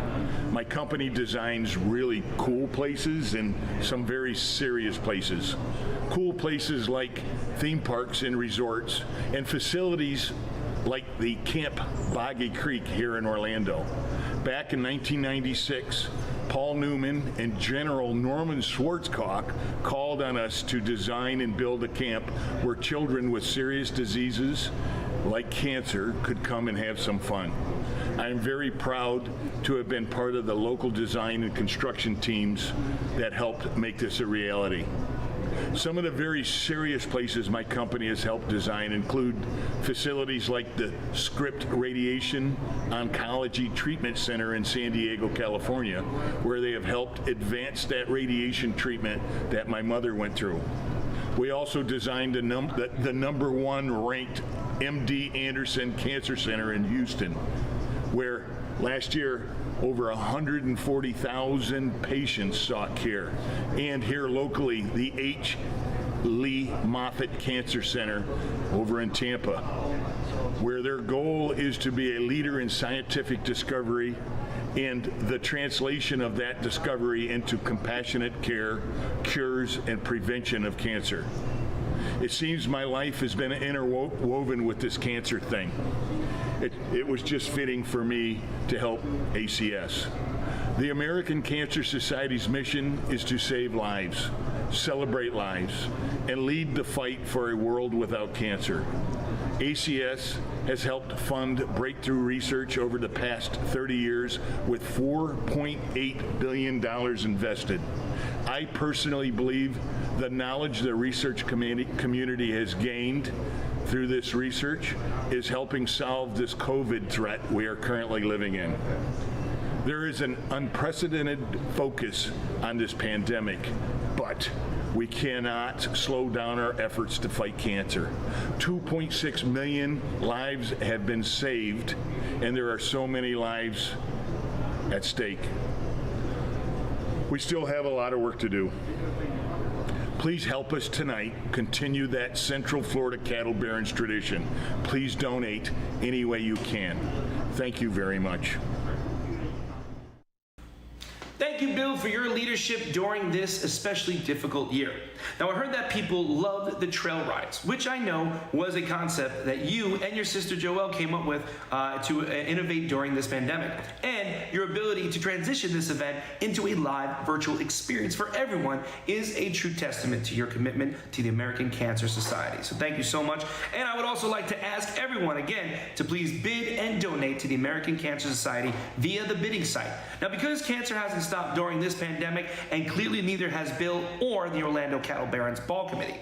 Speaker 2: My company designs really cool places and some very serious places. Cool places like theme parks and resorts, and facilities like the Camp Boggy Creek here in Orlando. Back in 1996, Paul Newman and General Norman Schwarzkopf called on us to design and build a camp where children with serious diseases like cancer could come and have some fun. I am very proud to have been part of the local design and construction teams that helped make this a reality. Some of the very serious places my company has helped design include facilities like the Scripps Radiation Oncology Treatment Center in San Diego, California, where they have helped advance that radiation treatment that my mother went through. We also designed the number one ranked MD Anderson Cancer Center in Houston, where last year over 140,000 patients sought care. And here locally, the H. Lee Moffitt Cancer Center over in Tampa, where their goal is to be a leader in scientific discovery and the translation of that discovery into compassionate care, cures, and prevention of cancer. It seems my life has been interwoven with this cancer thing. It was just fitting for me to help ACS. The American Cancer Society's mission is to save lives, celebrate lives, and lead the fight for a world without cancer. ACS has helped fund breakthrough research over the past 30 years with $4.8 billion invested. I personally believe the knowledge the research community has gained through this research is helping solve this COVID threat we are currently living in. There is an unprecedented focus on this pandemic, but we cannot slow down our efforts to fight cancer. 2.6 million lives have been saved, and there are so many lives at stake. We still have a lot of work to do. Please help us tonight continue that Central Florida Cattle Barons tradition. Please donate any way you can. Thank you very much.
Speaker 11: Thank you, Bill, for your leadership during this especially difficult year. Now, I heard that people loved the trail rides, which I know was a concept that you and your sister Joelle came up with to innovate during this pandemic. And your ability to transition this event into a live virtual experience for everyone is a true testament to your commitment to the American Cancer Society. So thank you so much. And I would also like to ask everyone again to please bid and donate to the American Cancer Society via the bidding site. Now, because cancer hasn't stopped during this pandemic, and clearly neither has Bill or the Orlando Cattle Barons Ball Committee.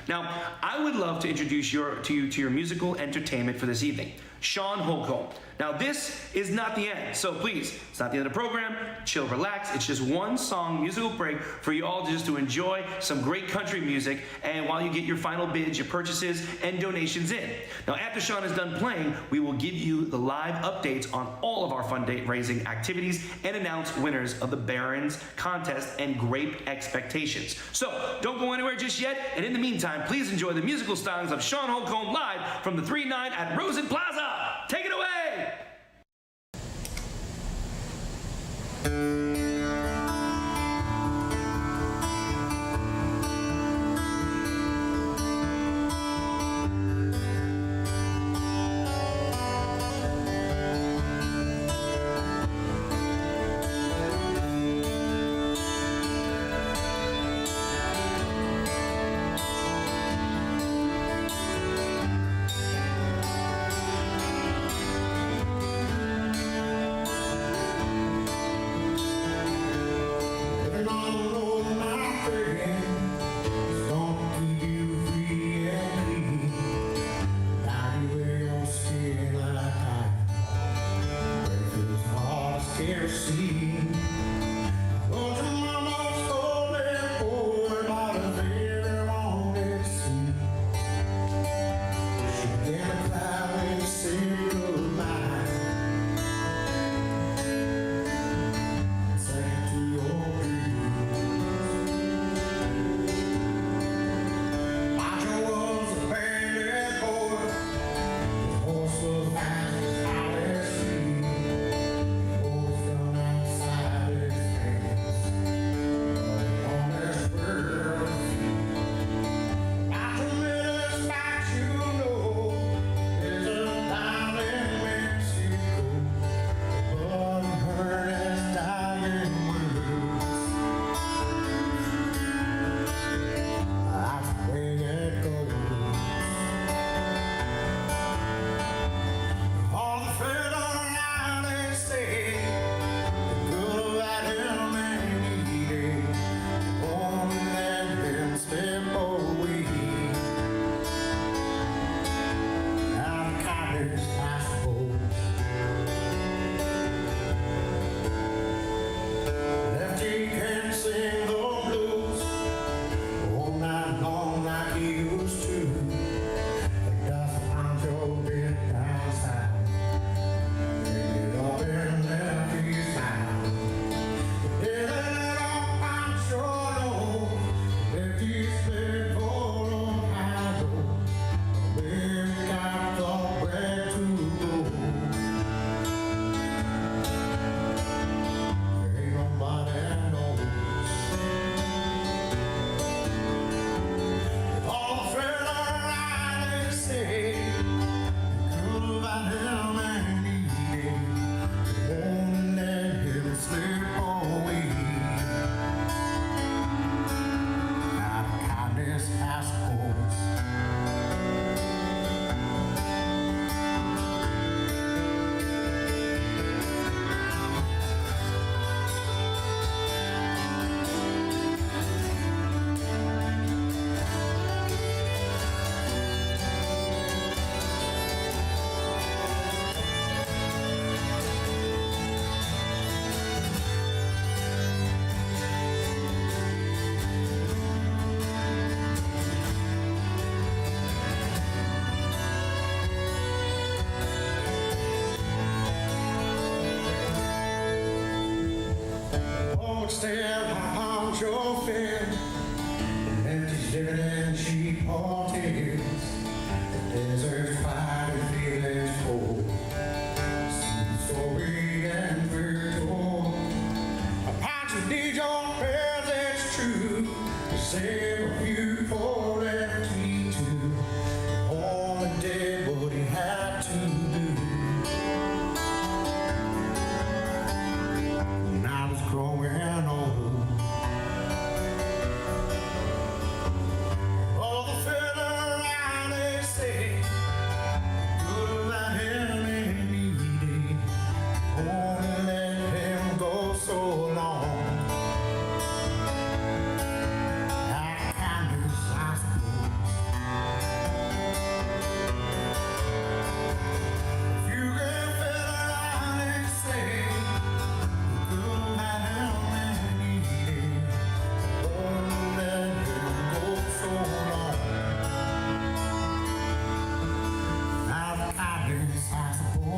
Speaker 11: Now, I would love to introduce you to your musical entertainment for this evening, Sean Holcomb. Now, this is not the end, so please, it's not the end of the program. Chill, relax. It's just one song musical break for you all just to enjoy some great country music, and while you get your final bids, your purchases, and donations in. Now, after Sean is done playing, we will give you the live updates on all of our fundraising activities and announce winners of the Barons Contest and Grape Expectations. So, don't go anywhere just yet, and in the meantime, please enjoy the musical stylings of Sean Holcomb live from the 3-9 at Rosen Plaza. Take it away!
Speaker 3: See, oh, tomorrow's road still haunts your fear. Empty living in cheap hotels. The desert's fighting feelings cold. Some story and virtual. A patch of Dijon bells, it's true. To save a few for empty too. Only did what he had to do. When I was growing old. All the further around they say, good about him any day. Only let him go so long. Out of kindness, I suppose. If you get further around they say, good about him any day. Only let him go so long. Out of kindness, I suppose.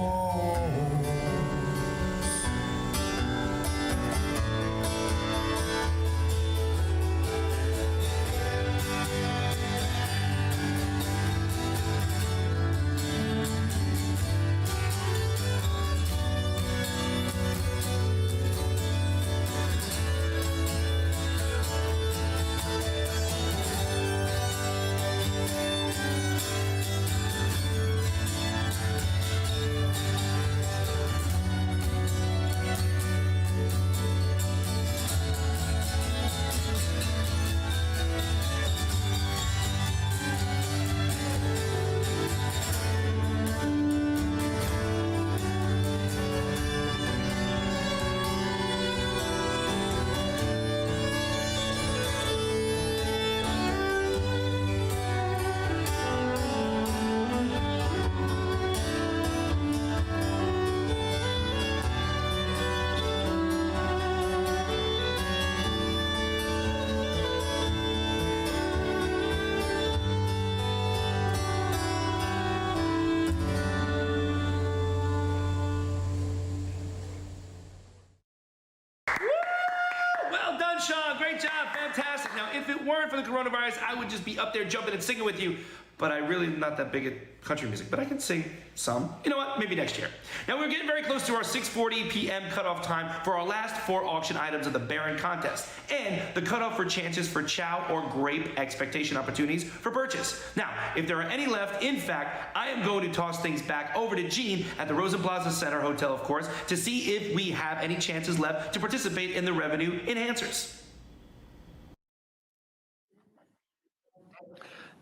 Speaker 11: Well done, Sean. Great job. Fantastic. Now, if it weren't for the coronavirus, I would just be up there jumping and singing with you. But I really am not that big at country music, but I can sing some. You know what? Maybe next year. Now, we're getting very close to our 6:40 p.m. cutoff time for our last 4 auction items of the Barron contest and the cutoff for chances for Chow or Grape Expectation opportunities for purchase. Now, if there are any left, in fact, I am going to toss things back over to Gene at the Rosen Plaza Center Hotel, of course, to see if we have any chances left to participate in the revenue enhancers.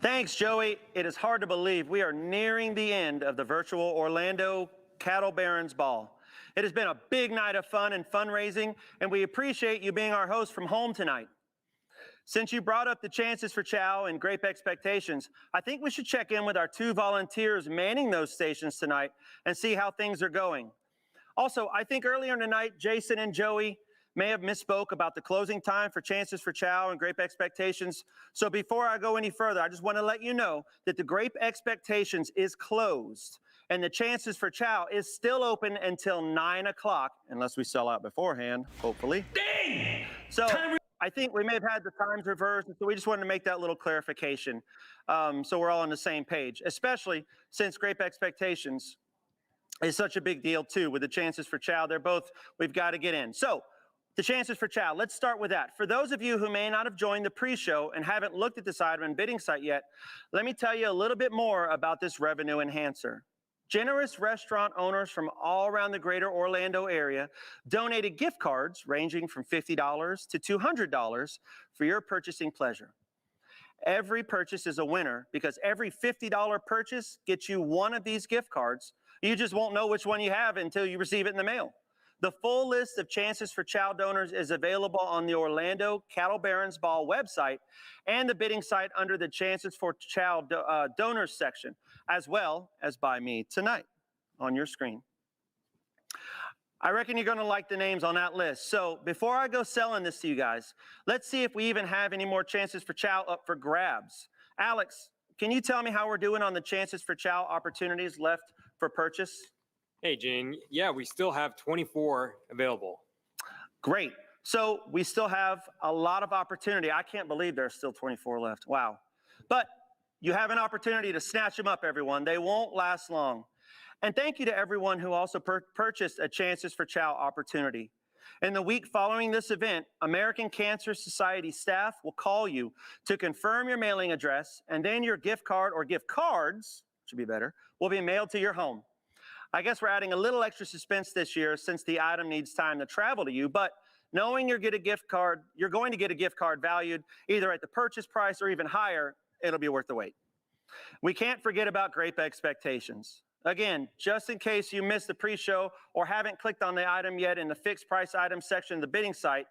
Speaker 16: Thanks, Joey. It is hard to believe we are nearing the end of the virtual Orlando Cattle Barons Ball. It has been a big night of fun and fundraising, and we appreciate you being our host from home tonight. Since you brought up the chances for Chow and Grape Expectations, I think we should check in with our 2 volunteers manning those stations tonight and see how things are going. Also, I think earlier tonight, Jason and Joey may have misspoke about the closing time for chances for Chow and Grape Expectations. So before I go any further, I just want to let you know that the Grape Expectations is closed and the chances for Chow is still open until 9 o'clock, unless we sell out beforehand, hopefully.
Speaker 11: Dang!
Speaker 16: So I think we may have had the times reversed, so we just wanted to make that little clarification so we're all on the same page, especially since Grape Expectations is such a big deal too with the chances for Chow. They're both, we've got to get in. So the chances for Chow, let's start with that. For those of you who may not have joined the pre-show and haven't looked at this item and bidding site yet, let me tell you a little bit more about this revenue enhancer. Generous restaurant owners from all around the greater Orlando area donated gift cards ranging from $50 to $200 for your purchasing pleasure. Every purchase is a winner because every $50 purchase gets you one of these gift cards. You just won't know which one you have until you receive it in the mail. The full list of chances for Chow donors is available on the Orlando Cattle Barons Ball website and the bidding site under the Chances for Chow donors section, as well as by me tonight on your screen. I reckon you're going to like the names on that list. So before I go selling this to you guys, let's see if we even have any more chances for Chow up for grabs. Alex, can you tell me how we're doing on the chances for Chow opportunities left for purchase?
Speaker 4: Hey, Gene. Yeah, we still have 24 available.
Speaker 16: Great. So we still have a lot of opportunity. I can't believe there's still 24 left. Wow. But you have an opportunity to snatch them up, everyone. They won't last long. And thank you to everyone who also purchased a Chances for Chow opportunity. In the week following this event, American Cancer Society staff will call you to confirm your mailing address, and then your gift card or gift cards, should be better, will be mailed to your home. I guess we're adding a little extra suspense this year since the item needs time to travel to you, but knowing you're going to get a gift card valued either at the purchase price or even higher, it'll be worth the wait. We can't forget about Grape Expectations. Again, just in case you missed the pre-show or haven't clicked on the item yet in the fixed price item section of the bidding site,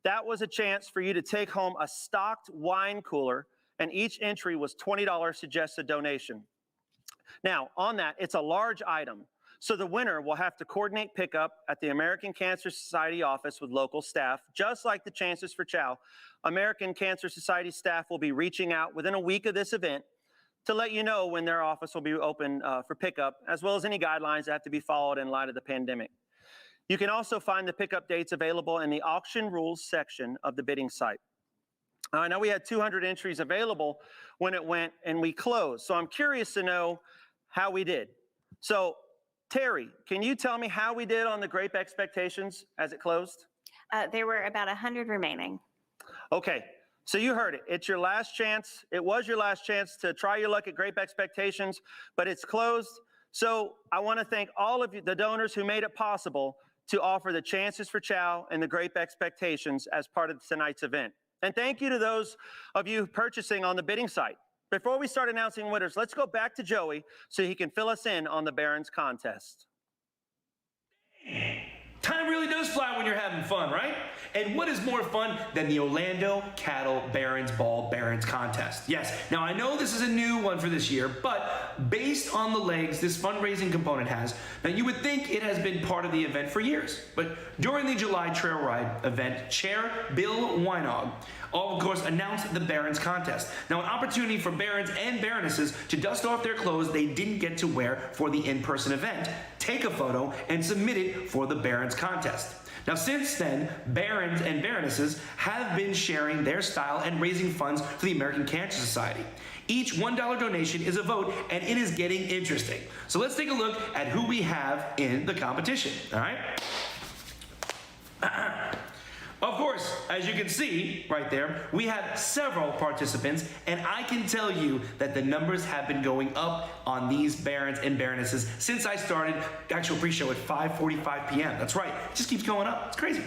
Speaker 16: that was a chance for you to take home a stocked wine cooler, and each entry was $20 suggested donation. Now, on that, it's a large item, so the winner will have to coordinate pickup at the American Cancer Society office with local staff, just like the Chances for Chow. American Cancer Society staff will be reaching out within a week of this event to let you know when their office will be open for pickup, as well as any guidelines that have to be followed in light of the pandemic. You can also find the pickup dates available in the auction rules section of the bidding site. I know we had 200 entries available when it went and we closed, so I'm curious to know how we did. So Terry, can you tell me how we did on the Grape Expectations as it closed?
Speaker 4: There were about 100 remaining.
Speaker 16: Okay. So you heard it. It's your last chance. It was your last chance to try your luck at Grape Expectations, but it's closed. So I want to thank all of you, the donors who made it possible to offer the Chances for Chow and the Grape Expectations as part of tonight's event. And thank you to those of you purchasing on the bidding site. Before we start announcing winners, let's go back to Joey so he can fill us in on the Barron's contest.
Speaker 11: Time really does fly when you're having fun, right? And what is more fun than the Orlando Cattle Barons Ball Barons Contest? Yes, now I know this is a new one for this year, but based on the legs this fundraising component has, now you would think it has been part of the event for years. But during the July Trail Ride event, Chair Bill Weinog, of course, announced the Barons Contest. Now, an opportunity for Barons and Baronesses to dust off their clothes they didn't get to wear for the in-person event, take a photo, and submit it for the Barons Contest. Now, since then, Barons and Baronesses have been sharing their style and raising funds for the American Cancer Society. Each $1 donation is a vote, and it is getting interesting. So let's take a look at who we have in the competition, all right? Of course, as you can see right there, we have several participants, and I can tell you that the numbers have been going up on these Barons and Baronesses since I started actual pre-show at 5:45 p.m. That's right, it just keeps going up. It's crazy.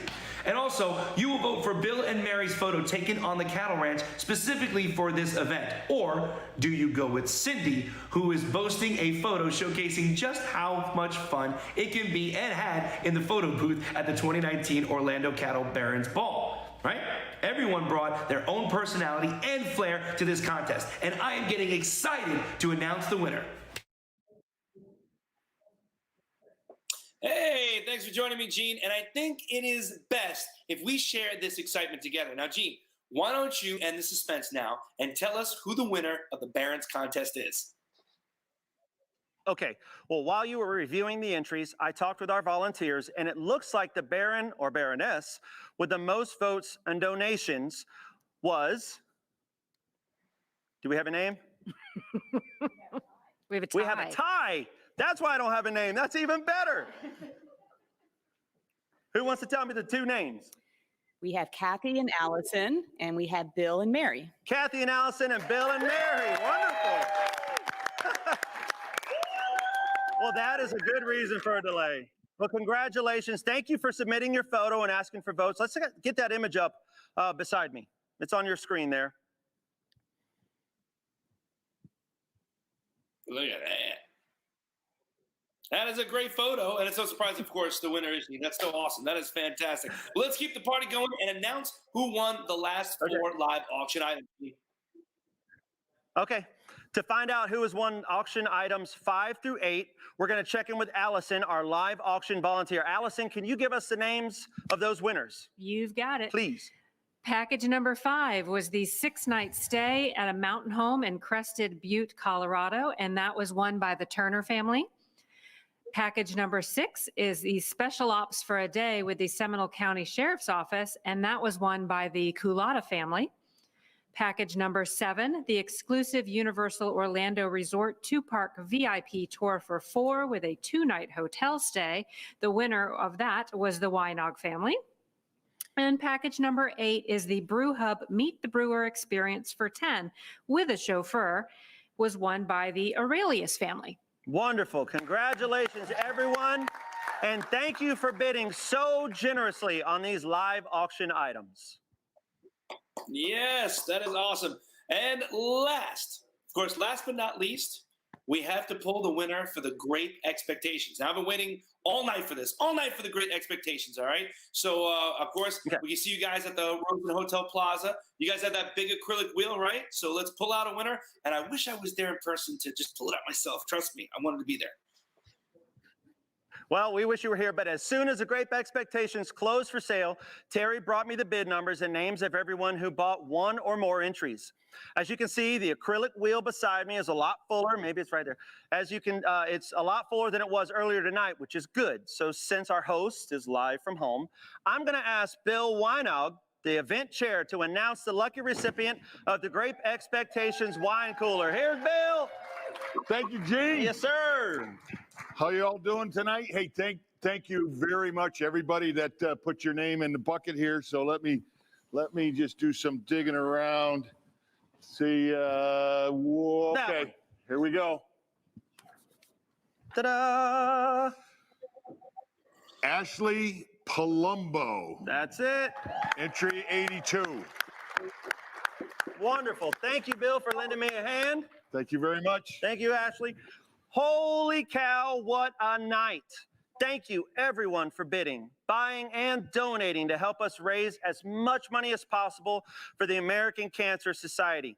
Speaker 11: And also, you will vote for Bill and Mary's photo taken on the cattle ranch specifically for this event. Or do you go with Cindy, who is boasting a photo showcasing just how much fun it can be and had in the photo booth at the 2019 Orlando Cattle Barons Ball, right? Everyone brought their own personality and flair to this contest, and I am getting excited to announce the winner. Hey, thanks for joining me, Gene. And I think it is best if we share this excitement together. Now, Gene, why don't you end the suspense now and tell us who the winner of the Barons Contest is?
Speaker 16: Okay, well, while you were reviewing the entries, I talked with our volunteers, and it looks like the Baron or Baroness with the most votes and donations was, do we have a name?
Speaker 22: We have a tie.
Speaker 16: We have a tie. That's why I don't have a name. That's even better. Who wants to tell me the two names?
Speaker 17: We have Kathy and Allison, and we have Bill and Mary.
Speaker 16: Kathy and Allison and Bill and Mary. Wonderful. Well, that is a good reason for a delay. Well, congratulations. Thank you for submitting your photo and asking for votes. Let's get that image up beside me. It's on your screen there.
Speaker 11: Look at that. That is a great photo, and it's no surprise, of course, the winner is you. That's so awesome. That is fantastic. Well, let's keep the party going and announce who won the last four live auction items.
Speaker 16: Okay. To find out who has won auction items 5 through 8, we're going to check in with Allison, our live auction volunteer. Allison, can you give us the names of those winners?
Speaker 22: You've got it.
Speaker 16: Please.
Speaker 22: Package number 5 was the 6-night stay at a mountain home in Crested Butte, Colorado, and that was won by the Turner family. Package number 6 is the Special Ops for a Day with the Seminole County Sheriff's Office, and that was won by the Culotta family. Package number 7, the exclusive Universal Orlando Resort 2-park VIP tour for 4 with a 2-night hotel stay. The winner of that was the Weinog family. And package number 8 is the Brew Hub Meet the Brewer experience for 10 with a chauffeur, was won by the Aurelius family.
Speaker 16: Wonderful. Congratulations, everyone. And thank you for bidding so generously on these live auction items.
Speaker 11: Yes, that is awesome. And last but not least, we have to pull the winner for the Grape Expectations. Now, I've been waiting all night for this, all night for the Great Expectations, all right? So, of course, we can see you guys at the Rosen Hotel Plaza. You guys have that big acrylic wheel, right? So let's pull out a winner. And I wish I was there in person to just pull it out myself. Trust me, I wanted to be there.
Speaker 16: Well, we wish you were here, but as soon as the Grape Expectations closed for sale, Terry brought me the bid numbers and names of everyone who bought 1 or more entries. As you can see, the acrylic wheel beside me is a lot fuller. Maybe it's right there. As you can, it's a lot fuller than it was earlier tonight, which is good. So since our host is live from home, I'm going to ask Bill Weinog, the event chair, to announce the lucky recipient of the Grape Expectations wine cooler. Here's Bill.
Speaker 2: Thank you, Gene.
Speaker 16: Yes, sir.
Speaker 2: How you all doing tonight? Hey, thank you very much, everybody that put your name in the bucket here. So let me just do some digging around. See, okay, here we go.
Speaker 16: Ta-da!
Speaker 2: Ashley Palumbo.
Speaker 16: That's it.
Speaker 2: Entry 82.
Speaker 16: Wonderful. Thank you, Bill, for lending me a hand.
Speaker 2: Thank you very much.
Speaker 16: Thank you, Ashley. Holy cow, what a night. Thank you, everyone, for bidding, buying, and donating to help us raise as much money as possible for the American Cancer Society.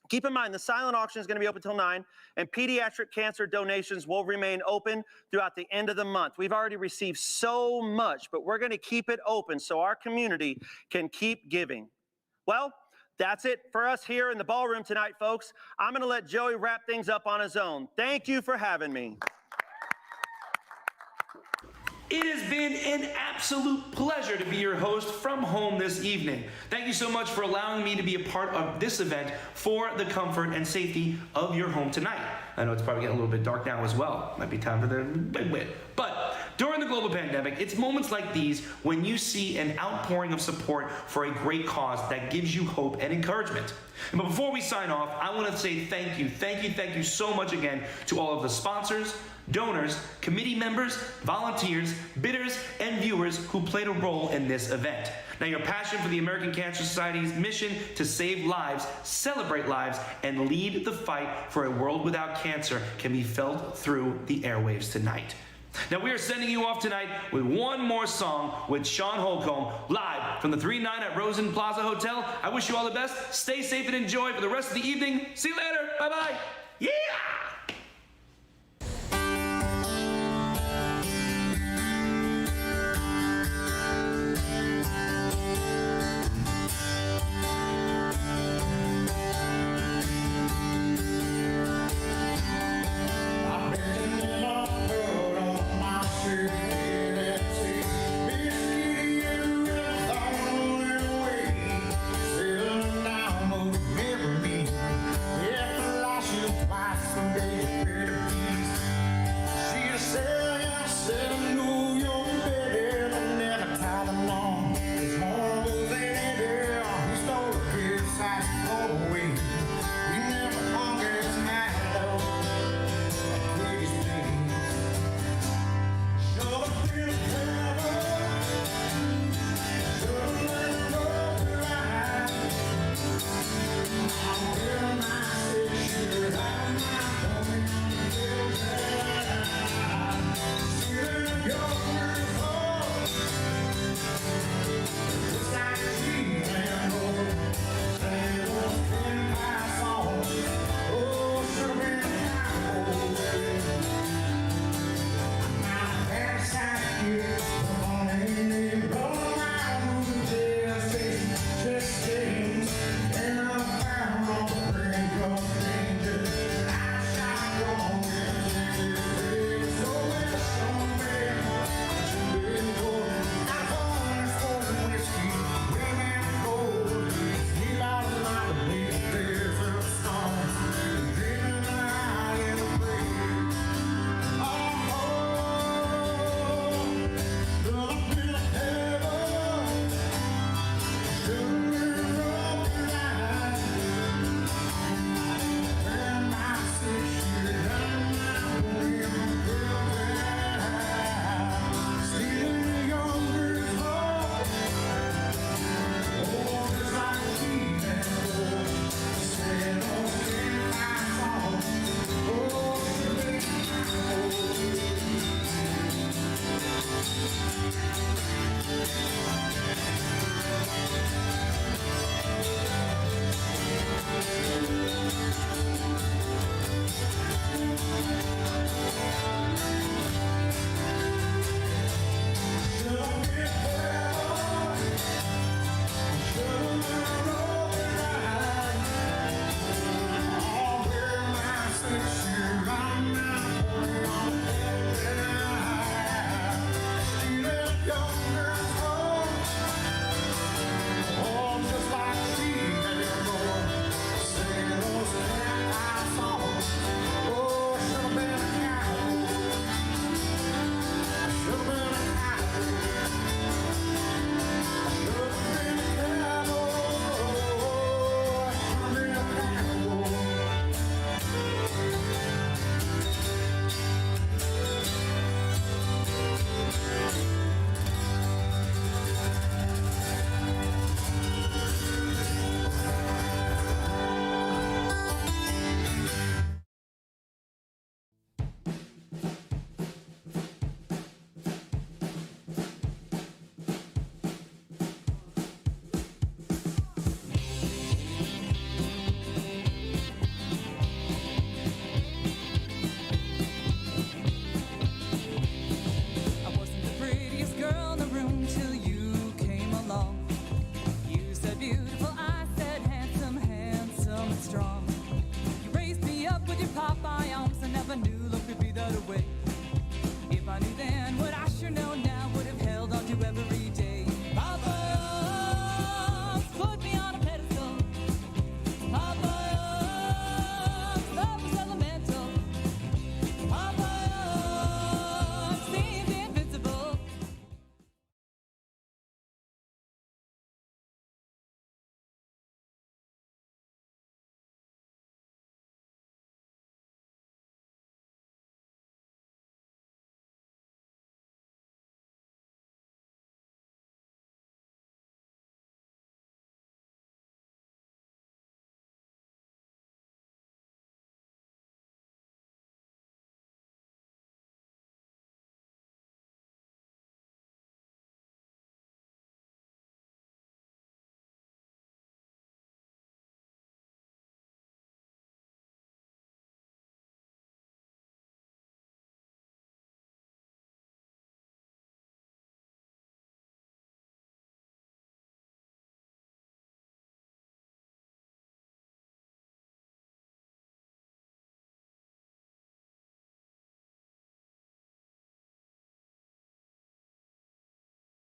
Speaker 16: Keep in mind, the silent auction is going to be open till 9, and pediatric cancer donations will remain open throughout the end of the month. We've already received so much, but we're going to keep it open so our community can keep giving. Well, that's it for us here in the ballroom tonight, folks. I'm going to let Joey wrap things up on his own. Thank you for having me.
Speaker 11: It has been an absolute pleasure to be your host from home this evening. Thank you so much for allowing me to be a part of this event for the comfort and safety of your home tonight. I know it's probably getting a little bit dark now as well. Might be time for the big win. But during the global pandemic, it's moments like these when you see an outpouring of support for a great cause that gives you hope and encouragement. But before we sign off, I want to say thank you so much again to all of the sponsors, donors, committee members, volunteers, bidders, and viewers who played a role in this event. Now, your passion for the American Cancer Society's mission to save lives, celebrate lives, and lead the fight for a world without cancer can be felt through the airwaves tonight. Now, we are sending you off tonight with one more song with Sean Holcomb, live from the 3-9 at Rosen Plaza Hotel. I wish you all the best. Stay safe and enjoy for the rest of the evening. See you later. Bye-bye. Yeah!